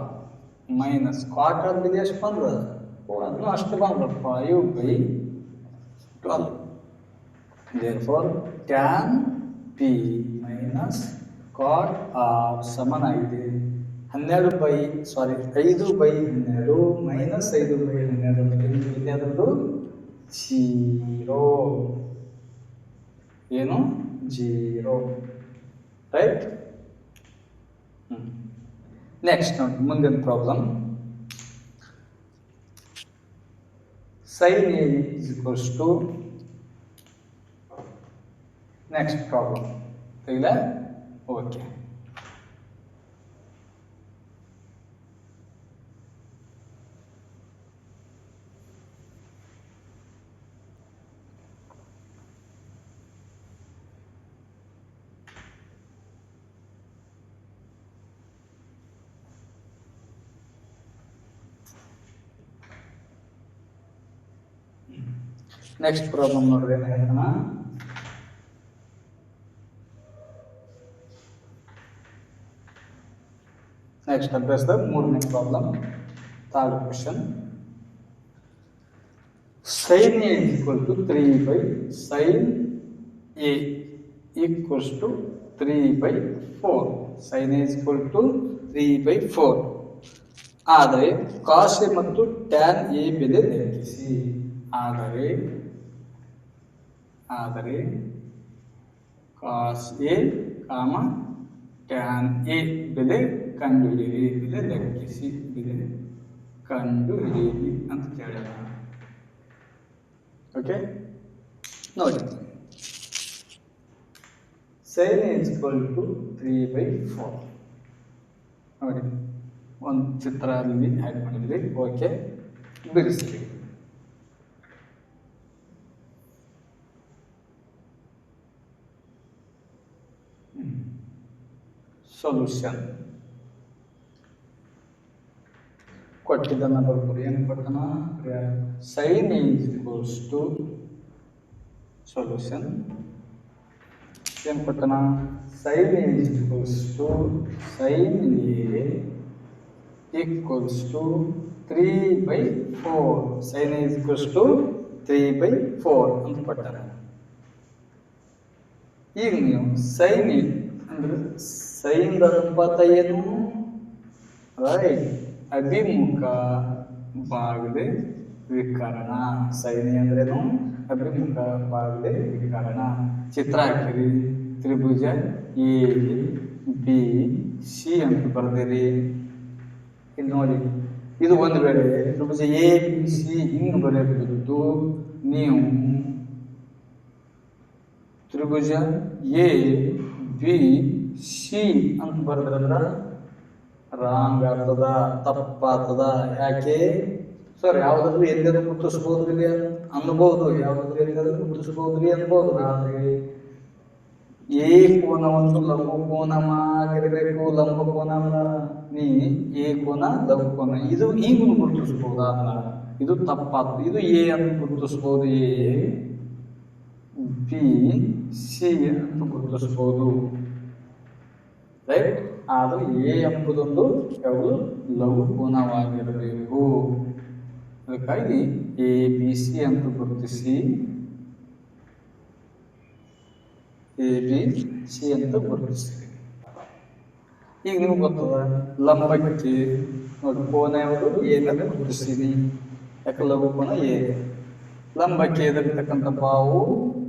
Speaker 1: ಮೈನಸ್ ಕಾಟ್ ಆರ್ ಬೆಲೆ ಎಷ್ಟು ಬಂದ? ಅದನ್ನು ಅಷ್ಟು ಬಂದ 5/12. Therefore, tan P minus cot R ಸಮನಾಗಿದೆ 5/12 ಮೈನಸ್ 5/12 ಇದ್ಯಾವುದು 0. ಏನು 0. ರೈಟ್. ನೆಕ್ಸ್ಟ್ ನೋಡಿ ಮುಂದಿನ problem. sin A is equals to next problem. ತೆಗಿಲ? ಓಕೆ. ನೆಕ್ಸ್ಟ್ ಪ್ರಾಬ್ಲಮ್ ನೋಡ್ರಿ ಏನು ಹೇಳ್ತಾನ. ನೆಕ್ಸ್ಟ್ ಅಭ್ಯಾಸದ 3ನೇ problem, 3rd question. sin A equal to 3/sin A equals to 3/4. sin A is equal to 3/4. ಆದರೆ cos A ಮತ್ತು tan A ಬೆಲೆ ಲೆಕ್ಕಿಸಿ. ಆದರೆ ಕಾಸ್ ಎ ಕಾಮ ಟ್ಯಾನ್ ಎ ಬೆಲೆ ಕಂಡುಹಿಡಿಯಿರಿ, ಬೆಲೆ ಲೆಕ್ಕಿಸಿ, ಬೆಲೆ ಕಂಡುಹಿಡಿಯಿರಿ ಅಂತ ಕೇಳ್ಯಾರ. ಓಕೆ, ನೋಡಿ sin is equal to 3/4. ನೋಡಿ ಒಂದು ಚಿತ್ರ ಅಲ್ಲಿ ಆ್ಯಡ್ ಮಾಡಿದ್ರಿ. ಓಕೆ, ಬಿಡಿಸ್ರಿ. ಸೊಲ್ಯೂಷನ್ ಕೊಟ್ಟಿದ್ದನ್ನು ಬರ್ಬೋದು. ಏನು ಕೊಟ್ಟನ? sin is equals to solution ಏನು ಕೊಟ್ಟನ? sin is equals to sin A equals to 3/4. sin is equals to 3/4 ಅಂತ ಕೊಟ್ಟಾರೆ. ಈಗ ನೀವು sin ಅಂದ್ರೆ sin ದ ಅನುಪಾತ ಏನು? ರೈಟ್, ಅಭಿಮುಖ ಬಾಗದೆ ವಿಕರಣ. sin ಅಂದ್ರೇನು? ಅಭಿಮುಖ ಬಾಗದೆ ವಿಕರಣ. ಚಿತ್ರ ಹಾಕಿರಿ. ತ್ರಿಭುಜ ಎ ಬಿ ಸಿ ಅಂತ ಬರ್ದಿರಿ. ಇಲ್ಲಿ ನೋಡಿ, ಇದು ಒಂದು ವೇಳೆ ತ್ರಿಭುಜ ಎ ಬಿ ಸಿ ಹಿಂಗೆ ಬರೆಯಬಹುದು. ನೀವು ತ್ರಿಭುಜ ಎ ಬಿ ಸಿ ಅಂತ ಬರೆದ್ರಂದ್ರ ರಾಂಗ್ ಆಗ್ತದ, ತಪ್ಪಾಗ್ತದ. ಯಾಕೆ ಸರ್? ಯಾವ್ದಾದ್ರು ಎಲ್ಲಾದ್ರೂ ಗುರುತಿಸ್ಬೋದ್ರಿ ಅನ್ಬೋದು, ಯಾವ್ದಾದ್ರು ಎಲ್ಲಾದ್ರೂ ಗುರುತಿಸ್ಬೋದ್ರಿ ಅನ್ಬೋದು. ಆದ್ರೆ ಎ ಕೋನವನ್ನು ಲಘು ಕೋನವಾಗಿರಬೇಕು. ಲಂಬ ಕೋನ ನೀ ಎ ಕೋನ ಲಘು ಕೋನ ಇದು ಈಗ ಗುರುತಿಸ್ಬೋದ? ಇದು ತಪ್ಪಾಗ್ತದೆ. ಇದು ಎ ಅಂತ ಗುರುತಿಸ್ಬೋದು, ಎ ಬಿ ಸಿ ಅಂತ ಗುರುತಿಸ್ಬೋದು, ರೈಟ್. ಆದ್ರೆ ಎ ಎಂಬುದೊಂದು ಯಾವುದು ಲಘು ಕೋನವಾಗಿರಬೇಕು. ಅದಕ್ಕಾಗಿ ಎ ಬಿ ಸಿ ಅಂತ ಗುರುತಿಸಿ, ಎ ಬಿ ಸಿ ಅಂತ ಗುರುತಿಸಿ. ಈಗ ನಿಮ್ಗೆ ಗೊತ್ತದ ಲಂಬಕ್ಕೆ ನೋಡಿ ಕೋನ ಯಾವುದು ಏನಂತ ಗುರುತಿಸ್ತೀನಿ. ಯಾಕೆ ಲಘು ಕೋನ ಎ. ಲಂಬಕ್ಕೆ ಎದುರಿರ್ತಕ್ಕಂಥ ಬಾವು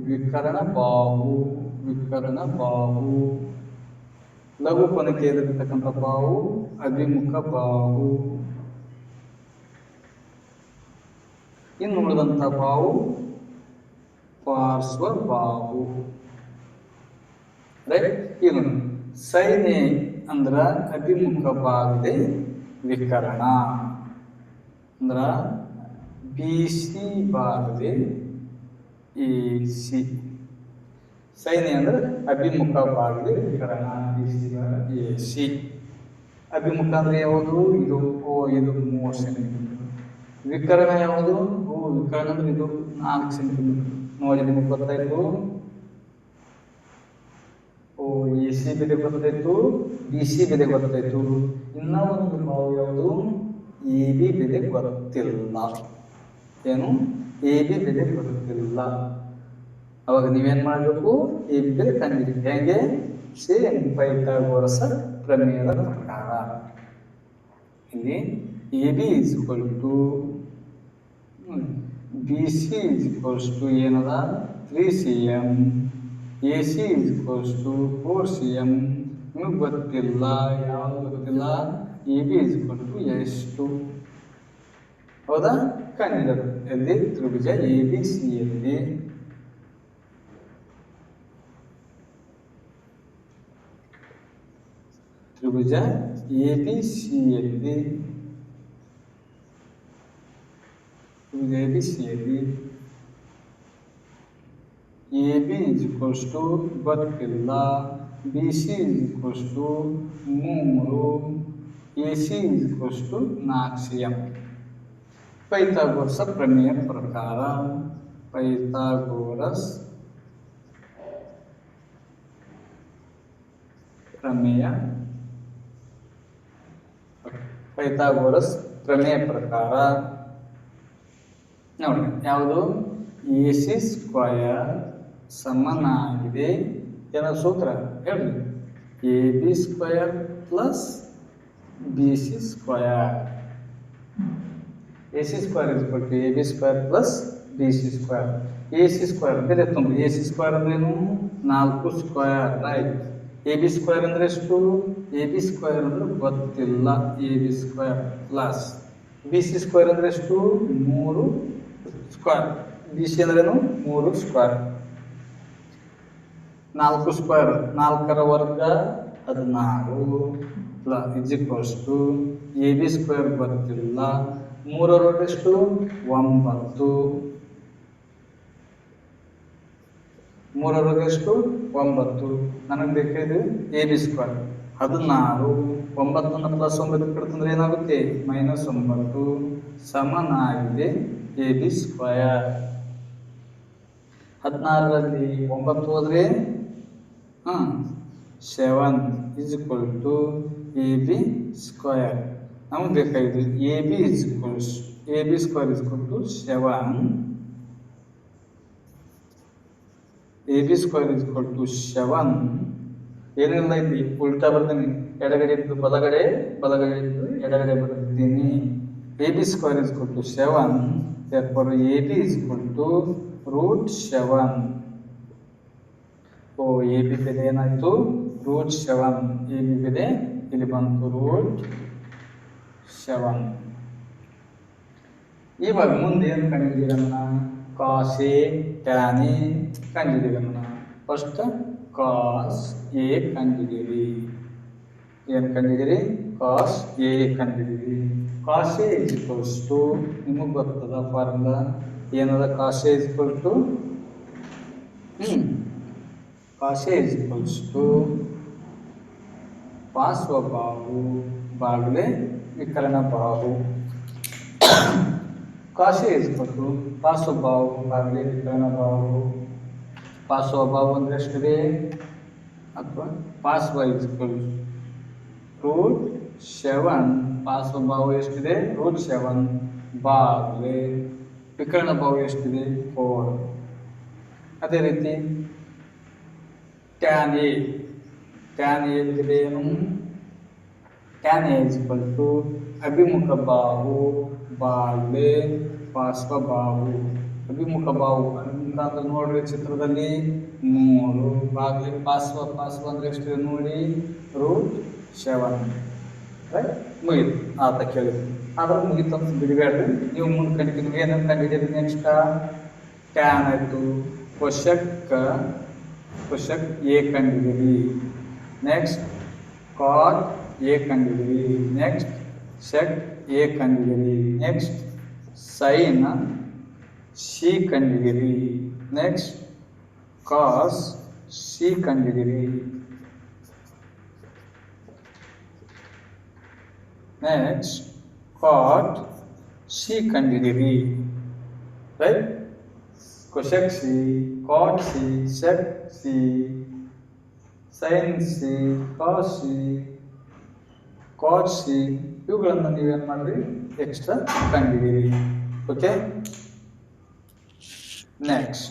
Speaker 1: ವಿಕರಣ ಬಾವು, ವಿಕರಣ ಬಾವು. ಲಘು ಕೋನಕ್ಕೆ ಎದುರಿರ್ತಕ್ಕಂಥ ಬಾವು ಅಭಿಮುಖ ಬಾವು. ಇನ್ನು ಉಳಿದಂಥ ಬಾವು ಪಾರ್ಶ್ವ ಬಾವು, ರೈಟ್. ಏನು sin A ಅಂದ್ರ ಅಭಿಮುಖ ಬಾಗದೆ ವಿಕರಣ, ಅಂದ್ರ ಬಿ ಸಿ ಬಾಗದೆ ಎ ಸಿ. sin A ಅಂದ್ರೆ ಅಭಿಮುಖ ಬಾಗದೆ ವಿಕರಣ, ಬಿ ಸಿ ಬಾಗದೆ ಎ ಸಿ. ಅಭಿಮುಖ ಅಂದ್ರೆ ಯಾವುದು? ಇದು ಓ, ಇದು 3 ಸೆಂಟಿಮೀಟರ್. ವಿಕರಣ ಯಾವುದು? ಓ, ವಿಕರಣ ಅಂದ್ರೆ ಇದು 4 ಸೆಂಟಿಮೀಟರ್. ನೋಡಿ, ನಿಮಗೆ ಗೊತ್ತಾಯ್ತು. ಓ, ಎ ಸಿ ಬೆಲೆ ಗೊತ್ತಾಯ್ತು, ಬಿ ಸಿ ಬೆಲೆ ಗೊತ್ತಾಯ್ತು. ಇನ್ನ ಒಂದು ಬಾವು ಯಾವುದು? ಎ ಬಿ ಬೆಲೆ ಗೊತ್ತಿಲ್ಲ. ಏನು? ಎ ಬಿ ಬೆಲೆ ಗೊತ್ತಿಲ್ಲ. ಅವಾಗ ನೀವೇನ್ ಮಾಡಬೇಕು? ಎ ಬಿ ಬೆಲೆ ಕಂಡಿದ್ದೀವಿ. ಹೇಗೆ? ಸೇಮ್ ಪೈಥಾಗೋರಸ್ ಪ್ರಮೇಯದ ಪ್ರಕಾರ. ಇಲ್ಲಿ A B is equal to B C is equals to ಏನದ? 3cm. A C is equals to 4cm. ನಿಮಗೆ ಗೊತ್ತಿಲ್ಲ, ಯಾವುದು ಗೊತ್ತಿಲ್ಲ? A B is equal to ಎಷ್ಟು? ಹೌದಾ? ಕಂಡಿಡೋದು ಎಲ್ಲಿ? ತ್ರಿಭುಜ ಎ ಬಿ ಸಿ ಯಲ್ಲಿ. ತ್ರಿಭುಜ ಎ ಬಿ ಸಿ ಯಲ್ಲಿ, ತ್ರಿಭುಜ ಎ ಬಿ ಸಿ ಯಲ್ಲಿ A B is equals to ಗೊತ್ತಿಲ್ಲ, B C is equals to 3, A C is equals to 4cm. Pythagoras ಪ್ರಮೇಯ ಪ್ರಕಾರ, ಪೈಥಾಗೋರಸ್ ಪ್ರಮೇಯ, ಪೈಥಾಗೋರಸ್ ಪ್ರಮೇಯ ಪ್ರಕಾರ ನೋಡಿ ಯಾವುದು? ಎ ಸಿ ಸ್ಕ್ವಯರ್ ಸಮನಾಗಿದೆ ಏನೋ ಸೂತ್ರ ಹೇಳಿ. A B square plus B C square. A C square is equal to A B square plus B C square. A C square ಬೆಲೆ ತುಂಬ. ಎ ಸಿ ಸ್ಕ್ವಯರ್ ಅಂದ್ರೇನು? 4 square right. A B square ಅಂದರೆ ಎಷ್ಟು? A B square ಅಂದರೆ ಗೊತ್ತಿಲ್ಲ. A B square plus B C square ಅಂದರೆ ಎಷ್ಟು? 3 square. B C ಅಂದ್ರೇನು? 3 ಸ್ಕ್ವೇರ್. 4 ಸ್ಕ್ವೇರ್, 4ರ ವರ್ಗ 16 plus is to A B square ಗೊತ್ತಿಲ್ಲ. 3ರ ವರ್ಗ ಎಷ್ಟು? 9. 3ರ ವರ್ಗ ಎಷ್ಟು? 9. ನನಗೆ ಬೇಕಾದ್ರೆ ಎ ಬಿ ಸ್ಕ್ವೇರ್ 16. 9 ಪ್ಲಸ್ 9 ಕಡ್ತಂದ್ರೆ ಏನಾಗುತ್ತೆ? -9 ಸಮನಾಗಿದೆ ಎ ಬಿ ಸ್ಕ್ವೇರ್. 16ರಲ್ಲಿ 9 ಹೋದ್ರೆ 7 is equal to A B square. ನಮಗೆ ಬೇಕಾಗಿದೆ A B square is equal to 7. A B square is equal to 7. ಏನಿಲ್ಲ, ಇಲ್ಲಿ ಉಲ್ಟಾ ಬರ್ತೀನಿ. ಎಡಗಡೆ ಇದ್ದು ಬಲಗಡೆ, ಬಲಗಡೆ ಇದ್ದು ಎಡಗಡೆ ಬರ್ತೀನಿ. A B square is equal to 7. therefore A B is equal to √7. A B ಬೆಲೆ ಏನಾಯಿತು? √7. ಎ ಬಿ ಬೆಲೆ ಇಲ್ಲಿ ಬಂತು √7. ಇವಾಗ ಮುಂದೆ ಏನು ಕಂಡಿದ್ದೀರನ್ನ? ಕಾಸ್ ಎ ಟ್ಯಾನ್ ಎ ಕಂಡಿದ್ದೀರನ್ನ. ಫಸ್ಟ್ ಕಾಸ್ ಎ ಕಂಡಿದ್ದೀರಿ. ಏನು ಕಂಡಿದ್ದೀರಿ? ಕಾಸ್ ಎ ಕಂಡಿದ್ದೀರಿ. Cos A is equals to, ನಿಮಗೆ ಗೊತ್ತದ ಫಾರ್ಮುಲಾ ಏನದ? Cos A is equal to cos A is equals to ಪಾರ್ಶ್ವಬಾಹು ಬಾಗಿಲೆ ವಿಕರ್ಣ ಬಾಹು. Cos A is equal to ಪಾರ್ಶ್ವಬಾಹು ಬಾಗಿಲೆ ವಿಕರ್ಣ ಬಾಹು. ಪಾರ್ಶ್ವಬಾಹು ಅಂದರೆ ಎಷ್ಟಿದೆ? ಅಥವಾ ಪಾರ್ಶ್ವ ಇಸ್ ಈಕ್ವಲ್ √7. ಪಾರ್ಶ್ವಬಾಹು ಎಷ್ಟಿದೆ? √7. ಬಾಗಿಲೆ ವಿಕರ್ಣ ಬಾಹು ಎಷ್ಟಿದೆ? 4. ಅದೇ ರೀತಿ ಟ್ಯಾನ್ ಎ ಎಲ್ಲಿದೆ? ಏನು? Tan A is equal to ಅಭಿಮುಖ ಬಾಹು ಬಾಗಿಲೆ ಪಾರ್ಶ್ವಬಾಹು. ಅಭಿಮುಖ ಬಾಹು ಅಂದ್ರೆ ನೋಡ್ರಿ ಚಿತ್ರದಲ್ಲಿ 3 ಬಾಗಿಲೆ ಪಾರ್ಶ್ವ ಅಂದ್ರೆ ಎಷ್ಟಿದೆ ನೋಡಿ? √7. ರೈಟ್. ಮುಗಿತು. ಆತ ಕೇಳಿದ್ರಿ. ಆದ್ರೆ ಮುಗಿತು ಅಂತ ಬಿಡಬೇಡ್ರಿ. ನೀವು ಮುಂದೆ ಕಂಡಿದ್ದೀವಿ ಏನಂತ ಕಂಡಿದ್ದೀರಿ? ನೆಕ್ಸ್ಟ್ ಟ್ಯಾನ್ ಆಯಿತು. ಕೋಶಕ್ ಎ ಕಂಡಿದ್ದೀರಿ. ನೆಕ್ಸ್ಟ್ ಕಾಟ್ ಎ ಕಂಡಿದ್ದೀರಿ. ನೆಕ್ಸ್ಟ್ ಸೆಕ್ ಎ ಕಂಡಿದ್ದೀರಿ. ನೆಕ್ಸ್ಟ್ ಸೈನ್ ಸಿ ಕಂಡಿದ್ದೀರಿ. ನೆಕ್ಸ್ಟ್ ಕಾಸ್ ಸಿ ಕಂಡಿದ್ದೀರಿ. ನೆಕ್ಸ್ಟ್ ಕಾಟ್ ಸಿ ಕಂಡಿದ್ದೀರಿ. Right. Cosec C, cot C, sec C, sine C, cos C, cot C, ಇವುಗಳನ್ನು ನೀವೇನು ಮಾಡಿರಿ? ಎಕ್ಸ್ಟ್ರಾ ಕಂಡಿದ್ದೀರಿ. ಓಕೆ. ನೆಕ್ಸ್ಟ್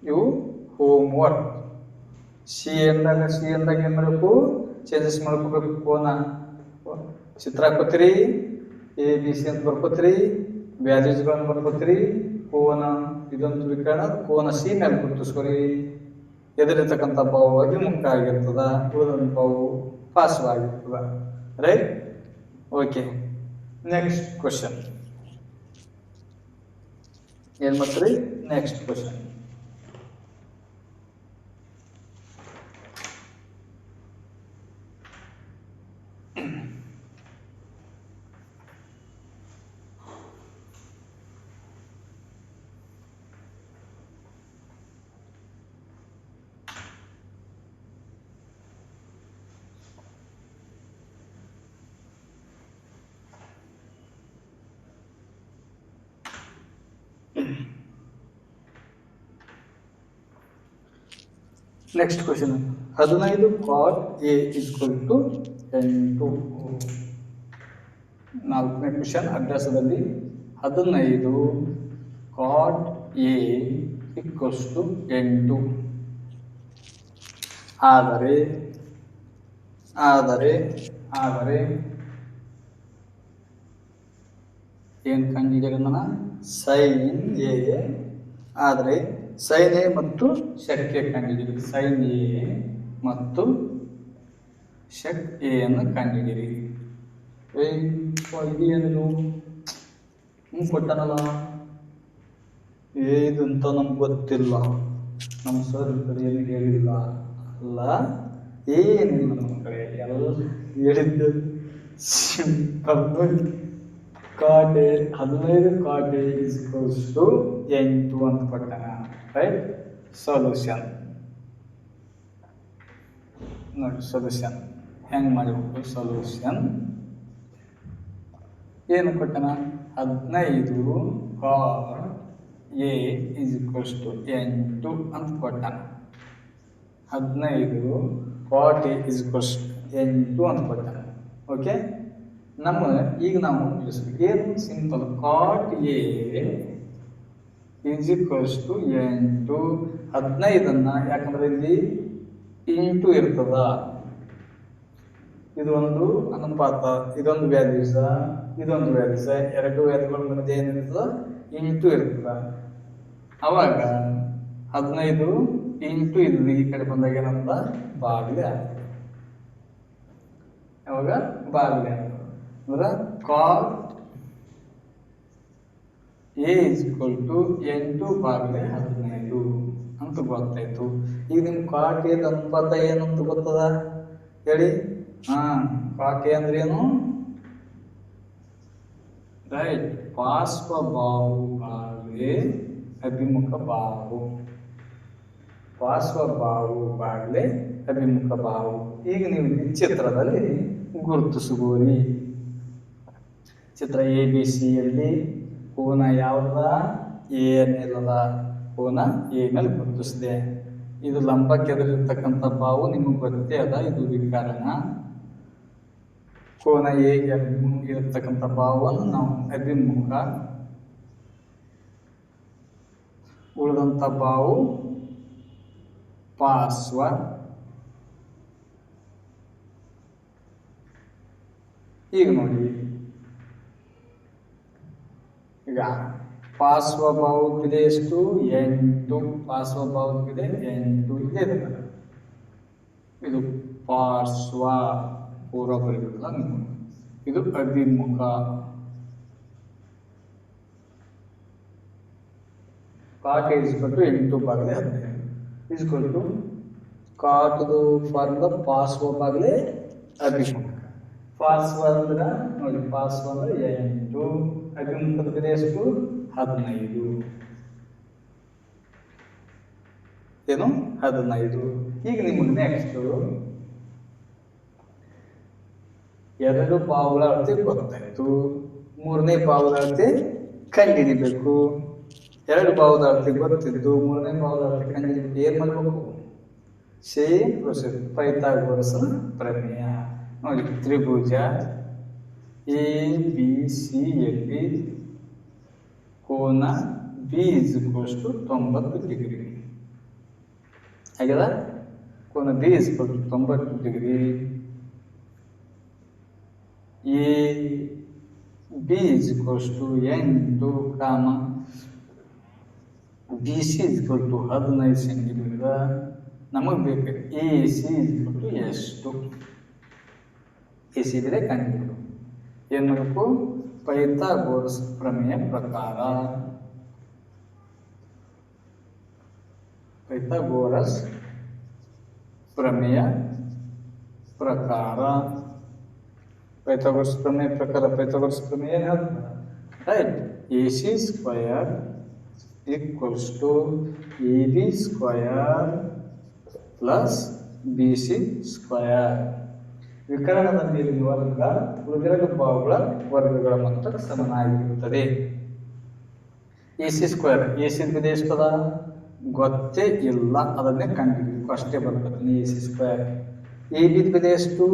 Speaker 1: ಇವು ಹೋಮ್ ವರ್ಕ್. ಸಿ ಎಂದಾಗ ಏನು ಮಾಡಬೇಕು? ಚೇಂಜಸ್ ಮಾಡ್ಕೋಬೇಕು. ಕೋನ ಚಿತ್ರ ಹಾಕೋತೀರಿ, ಎ ಬಿ ಸಿ ಅಂತ ಬರ್ಕೋತೀರಿ, ವ್ಯಾಲ್ಯೂಸ್ಗಳನ್ನು ಬರ್ಕೋತೀರಿ. ಕೋನ ಇದೊಂದು ವಿಕರಣ, ಕೋನ ಸಿ ಮೇಲೆ ಗುರುತಿಸ್ಕೊರಿ. ಎದುರಿರ್ತಕ್ಕಂಥ ಬಾವು ಅಭಿಮುಖ ಆಗಿರ್ತದ, ಉಳಿದೊಂದು ಬಾವು ಪಾರ್ಶ್ವವಾಗಿರ್ತದ. ರೈಟ್. ಓಕೆ. ನೆಕ್ಸ್ಟ್ ಕ್ವಶನ್ ಏನು ಮಾಡ್ತೀರಿ? Next question next question 15 cot A equal to 8. ನಾಲ್ಕನೇ ಕ್ವಶನ್ ಅಭ್ಯಾಸದಲ್ಲಿ 15 ಕಾಟ್ ಎ ಈಕ್ವಲ್ಸ್ ಟು 8. ಆದರೆ ಏನು ಕಂಡಿದ್ದೀರಿ? ನನ್ನ ಸೈನ್ ಎ ಆದರೆ ಸೈನ್ ಎ ಮತ್ತು ಶಕ್ ಎ ಕಂಡಿಡಿರಿ. ಸೈನ್ ಎ ಮತ್ತು ಶಕ್ ಎ ಅನ್ನು ಕಂಡಿಡಿರಿ. ಇದೇನು ಕೊಟ್ಟನಲ್ಲ, ಇದು ಅಂತ ನಮ್ಗೆ ಗೊತ್ತಿಲ್ಲ, ನಮ್ಮ ಸರ್ ಏನು ಹೇಳಿಲ್ಲ. ಅಲ್ಲ, ಏನಿಲ್ಲ ನಮ್ಮ ಕಡೆ ಎಲ್ಲ ಹೇಳಿದ್ದು simple. Kaate 15 Kaate equals to 8 ಅಂತ ಕೊಟ್ಟಾನ. ರೈಟ್? ಸೊಲ್ಯೂಷನ್ ನೋಡಿ. ಸೊಲ್ಯೂಷನ್ ಹೆಂಗೆ ಮಾಡಬೇಕು? ಸೊಲ್ಯೂಷನ್ ಏನು ಕೊಟ್ಟಾನ? 15 ಕಾಟ್ ಎ ಈಕ್ವಲ್ಸ್ ಟು 8 ಅಂತ ಕೊಟ್ಟಾನ. 15 ಕಾಟ್ ಎ ಈಕ್ವಲ್ಸ್ 8 ಅಂತ ಕೊಟ್ಟಾನ. ಓಕೆ, ಈಗ ನಾವು ಏನು simple. Cot A equals to 8. 15 ಯಾಕಂದ್ರೆ ಇಲ್ಲಿ ಇಂಟು ಇರ್ತದ. ಇದೊಂದು ಅನುಪಾತ, ಇದೊಂದು ವ್ಯಾಲ್ಯೂಸ, ಇದೊಂದು ವ್ಯಾಲ್ಯೂಸ. ಎರಡು ವ್ಯಾಲ್ಯೂಗಳ ಮಧ್ಯೆ ಏನಿರ್ತದ? ಇಂಟು ಇರ್ತದ. ಅವಾಗ 15 ಇಂಟು ಇದು ಈ ಕಡೆ ಬಂದಾಗ ಏನಂತ ಬಾಗಿಲೆ ಆಗ್ತದೆ. ಯಾವಾಗ ಬಾಗಿಲೆ ಆಗ್ತದೆ ಅಂದ್ರೆ ಕಾಟ್ ಎ ಈಕ್ವಲ್ ಟು 8 ಬಾಗಿಲೆ 15 ಅಂತ ಗೊತ್ತಾಯ್ತು. ಈಗ ನಿಮ್ ಕಾಟ್ ಎ ಅನುಪಾತ ಏನಂತ ಗೊತ್ತದ ಹೇಳಿ? ಕಾಟ್ ಎ ಅಂದ್ರೆ ಏನು? ರೈಟ್, ಪಾರ್ಶ್ವಬಾಹು ಬಾಗಿಲೆ ಅಭಿಮುಖ ಬಾಹು. ಪಾರ್ಶ್ವಬಾಹು ಬಾಗಿಲೆ ಅಭಿಮುಖ ಬಾಹು. ಈಗ ನೀವು ಚಿತ್ರದಲ್ಲಿ ಗುರುತಿಸಬಹುದು. ಚಿತ್ರ ABC ಕೋನ ಯಾವ್ದ? ಎ ಅನ್ನದ ಕೋನ ಎ ಮೇಲೆ ಗುರುತಿಸಿದೆ. ಇದು ಲಂಬಕ್ಕೆ ಎದುರಿರ್ತಕ್ಕಂಥ ಬಾವು ನಿಮಗೆ ಗೊತ್ತೇ ಅದ. ಇದು ವಿಕರ್ಣ. ಕೋನ ಎ ಇರತಕ್ಕಂಥ ಬಾವನ್ನು ನಾವು ಅಭಿಮುಖ, ಉಳಿದಂಥ ಬಾವು ಪಾರ್ಶ್ವ. ಈಗ ನೋಡಿ, ಈಗ ಪಾರ್ಶ್ವಬಾಹುವಿದೆ ಎಷ್ಟು? 8. ಪಾರ್ಶ್ವಬಾಹುವಿದೆ 8 ಇದೆ. ಇದು ಪಾರ್ಶ್ವ, ಪೂರ್ವ ಬರೆಯುವುದಿಲ್ಲ. ಇದು ಅಭಿಮುಖ. ಕಾಟ್ ಈಸ್ ಈಕ್ವಲ್ ಟು 8 ಬಾಗಿಲೆ 15 ಈಸ್ ಈಕ್ವಲ್ ಟು ಕಾಟ್ದು ಫಾರ್ಮುಲಾ ಪಾರ್ಶ್ವ ಬಾಗಿಲೆ ಅಭಿಮುಖ. ಪಾರ್ಶ್ವ ಅಂದ್ರೆ ನೋಡಿ, ಪಾರ್ಶ್ವ ಅಂದ್ರೆ 8, ಅಭಿಮುಖದ ಬೆಲೆ ಎಷ್ಟು? 15. ಏನು? 15. ಈಗ ನಿಮಗೆ ನೆಕ್ಸ್ಟ್ ಎರಡು ಬಾಹುಗಳ ಅಳತೆ ಗೊತ್ತಾಯ್ತು. ಮೂರನೇ ಬಾಹುಗಳ ಅಳತೆ ಕಂಡುಹಿಡಿಬೇಕು. ಎರಡು ಬಾಹುದ ಅಳತೆ ಗೊತ್ತಿದ್ದು ಮೂರನೇ ಬಾಹುದ ಅಳತೆ ಕಂಡುಹಿಡಿಬೇಕು. ಏನ್ ಮಾಡಬೇಕು? ಸೇಮ್ ಪ್ರೊಸೆಸ್, ಪೈಥಾಗೋರಸ್ನ ಪ್ರಮೇಯ. ನೋಡಿ, ತ್ರಿಭುಜ ABC ಯಲ್ಲಿ ಕೋನ B ಈಕ್ವಲ್ಸ್ ಟು 90 ಡಿಗ್ರಿ ಆಗ್ಯದ. ಕೋನ B equal to 90 degree. AB equals to 8 comma BC equal to 15 centimetre. ನಮಗೆ ಬೇಕು AC ಈಕ್ವಲ್ ಟು ಎಷ್ಟು? AC ಬೆಲೆ ಕಂಡುಹಿಡಿದು ಏನು ಮಾಡಬೇಕು? ಪೈಥಾಗೋರಸ್ ಪ್ರಮೇಯ ಪ್ರಕಾರ, ಪೈಥಾಗೋರಸ್ ಪ್ರಮೇಯ ಪ್ರಕಾರ, ಪೈಥಾಗೋರಸ್ ಪ್ರಮೇಯ ಪ್ರಕಾರ, ಪೈಥಾಗೋರಸ್ ಪ್ರಮೇಯ ಏನು ಹೇಳ್ತದೆ? Right, AC square equals to AB square plus BC square. ವಿಕರಣದ ಮೇಲಿನ ವರ್ಗ ಉಳಿದೆರಡು ಬಾಹುಗಳ ವರ್ಗಗಳ ಮೊತ್ತ ಸಮನಾಗಿರುತ್ತದೆ. AC ಸ್ಕ್ವೇರ್, AC ಬೆಲೆ ಎಷ್ಟದ ಗೊತ್ತೇ ಇಲ್ಲ, ಅದನ್ನೇ ಕಂಡುಹಿಡಿಯಬೇಕು ಅಷ್ಟೇ ಬರ್ತದೆ. AC square. AB ಬೆಲೆ ಎಷ್ಟು?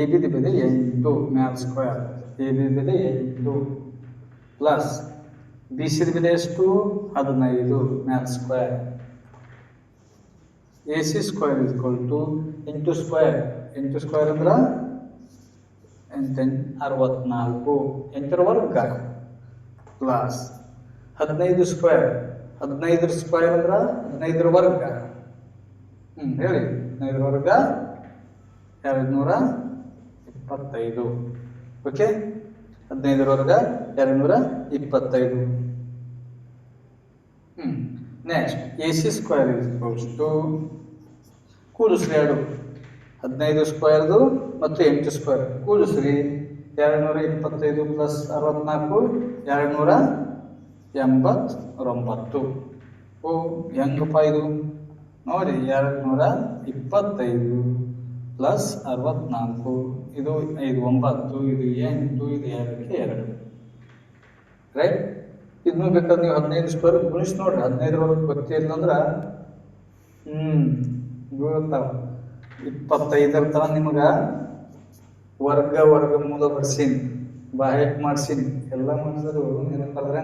Speaker 1: AB ಬೆಲೆ 8 ಮ್ಯಾಲ್ ಸ್ಕ್ವೇರ್. AB ಬೆಲೆ 8 ಪ್ಲಸ್ BC ಬೆಲೆ ಎಷ್ಟು? 15 ಮ್ಯಾಲ್ square. AC square equal two into square. Into square ಅಂದ್ರೆ 64 ಎಂಟರ ವರ್ಗ ಪ್ಲಸ್ 15 ಸ್ಕ್ವೇರ್. 15 ಸ್ಕ್ವೇರ್ ಅಂದ್ರೆ 15 ವರ್ಗ. ಹೇಳಿ, 15 ವರ್ಗ 225. ಓಕೆ, 15 ವರ್ಗ 225. ನೆಕ್ಸ್ಟ್ AC ಸ್ಕ್ವೇರ್ ಕೂಡಿಸ್ರಿ ಎರಡು, 15 ಸ್ಕ್ವೇರ್ದು ಮತ್ತು 8 ಸ್ಕ್ವೇರ್ ಕೂಡಿಸ್ರಿ. 225 ಪ್ಲಸ್ 64 289. ಓ ಹೆಂಗಪ್ಪ ಇದು ನೋಡಿ, 225 ಪ್ಲಸ್ 64, ಇದು 5 9, ಇದು 8, ಇದು 2ಕ್ಕೆ 2. ರೈಟ್. ಇದನ್ನು ಬೇಕಾದ್ರೆ ನೀವು 15 ಸ್ಕ್ವೇರ್ ಗುಣಿಸಿ ನೋಡ್ರಿ. 15 ವರ್ಗ ಗೊತ್ತಿಲ್ಲ ಅಂದ್ರೆ ಬೀಳ್ತಾವ. 25 ಇರ್ತಾವ. ನಿಮಗೆ ವರ್ಗಮೂಲ ಬರ್ಸೀನಿ, ಬಾಹೆಟ್ ಮಾಡ್ಸೀನಿ, ಎಲ್ಲ ಮಾಡಿದ್ರು ಏನಂತಂದ್ರೆ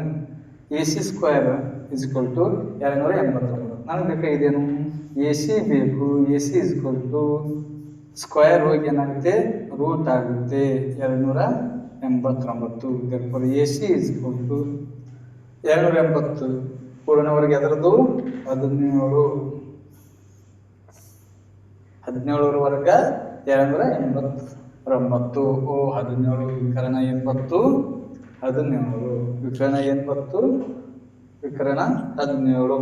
Speaker 1: AC square is equal to 289. ನನಗೆ ಬೇಕಾಗಿದೇನು AC ಬೇಕು. AC is equal to square ಹೋಗಿ ಏನಾಗುತ್ತೆ, ರೂಟ್ ಆಗುತ್ತೆ 289. therefore AC is equal to 280 ಪೂರ್ಣವರೆಗೆ ಅದರದ್ದು 17. 17 ವರ್ಗ 289. ಓ 17 ವಿಕರಣ 80, 17 ವಿಕರಣ 80, ವಿಕರಣ 17.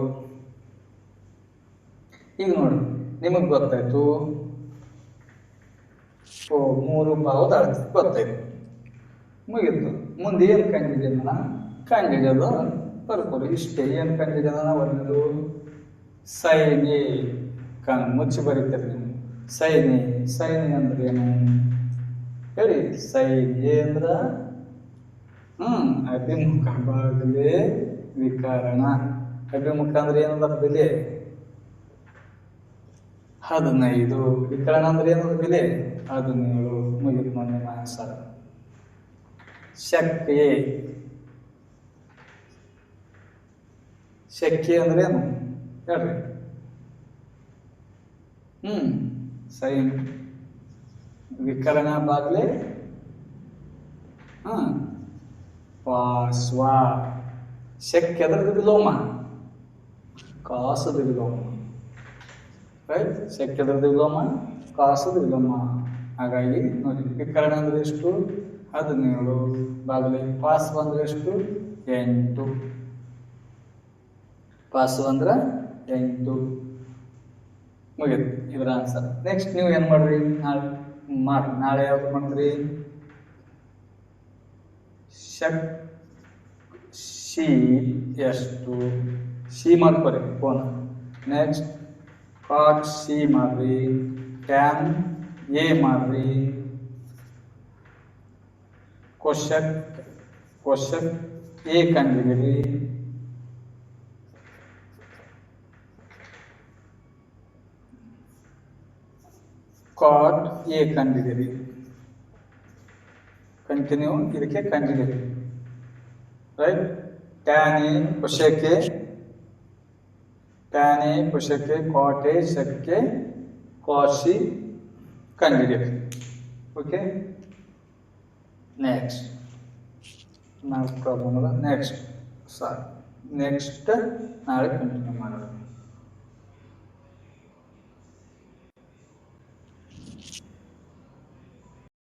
Speaker 1: ಈಗ ನೋಡಿ, ನಿಮಗೆ ಗೊತ್ತಾಯ್ತು. ಓ 3 ಪಾವದ ಅಳತೆ ಗೊತ್ತಾಯ್ತು, ಮುಗಿತು. ಮುಂದೆ ಏನು ಕಂಡಿದ್ದೇನ ಕಂಡಿದ್ದದ ಬರ್ಕೊಡಿ. ಇಷ್ಟೇ. ಏನು ಕಂಡಿದ್ದಾನ? ಒಂದದು ಸೈನ್ ಎ. ಮುಚ್ಚಿ ಬರೀತಾರೆ ನೀವು. ಸೈನ್ ಎ ಅಂದ್ರೆ ಏನು ಹೇಳಿ? ಸೈನ್ ಎ ಅಂದ್ರ ಅಭಿಮುಖ ಬಾಗಲೇ ವಿಕರಣ. ಅಭಿಮುಖ ಅಂದ್ರೆ ಏನಂದ್ರ ಬೆಲೆ 15. ವಿಕರಣ ಅಂದ್ರೆ ಏನಂದ್ರ ಬೆಲೆ 17. ಮುಗಿತು ನೋಡಿ ನಿಮ್ಮ ಆನ್ಸರ್. ಶಕ್ತಿ ಅಂದ್ರೆ ಏನು ಹೇಳ್ರಿ? ಸೈನ್ ವಿಕರಣ ಬಾಗ್ಲೆ ಪಾರ್ಶ್ವ. ಶಕ್ತಿ ಅದರದ್ದು ವಿಲೋಮ, ಕಾಸದ ವಿಲೋಮ. ರೈಟ್. ಶಕ್ತಿ ಅದರದ್ದು ವಿಲೋಮ, ಕಾಸದ ವಿಲೋಮ. ಹಾಗಾಗಿ ನೋಡಿ, ವಿಕರಣ ಅಂದ್ರೆ ಎಷ್ಟು? 17 ಬಾಗ್ಲೆ. ಪಾರ್ಶ್ವ ಅಂದ್ರೆ ಎಷ್ಟು? 8. ಪಾರ್ಶ್ವ ಅಂದ್ರೆ 8. ಮುಗಿತು ಇದರ ಆನ್ಸರ್. ನೆಕ್ಸ್ಟ್ ನೀವು ಏನು ಮಾಡ್ರಿ? ನಾಳೆ ಯಾವ್ದು ಮಾಡ್ತೀರಿ? ಸಿ ಎಷ್ಟು? ಸಿ ಮಾಡ್ಕೊರಿ ಫೋನ್. ನೆಕ್ಸ್ಟ್ ಕಾಟ್ ಸಿ ಮಾಡ್ರಿ, ಟ್ಯಾನ್ ಎ ಮಾಡ್ರಿ, ಕ್ವಶನ್ ಎ ಕಂಡಿದ್ದೀರಿ. ಕಾಟ್ ಎ ಕಂಡಿದ್ದೀರಿ. ಕಂಟಿನ್ಯೂ ಇದಕ್ಕೆ ಕಂಡಿದ್ದೀರಿ. ರೈಟ್. ಟ್ಯಾನ್ ಎ ಕುಶಕ್ಕೆ, ಕಾಟ್ ಎ ಶಕ್ಕೆ, ಕಾಶಿ ಕಂಡಿದ್ದೀರಿ. ಓಕೆ. ನೆಕ್ಸ್ಟ್ ನಾಳೆ ಪ್ರಾಬ್ಲಮ್ ಅಲ್ಲ. ನೆಕ್ಸ್ಟ್ ನಾಳೆ ಕಂಟಿನ್ಯೂ ಮಾಡೋದು.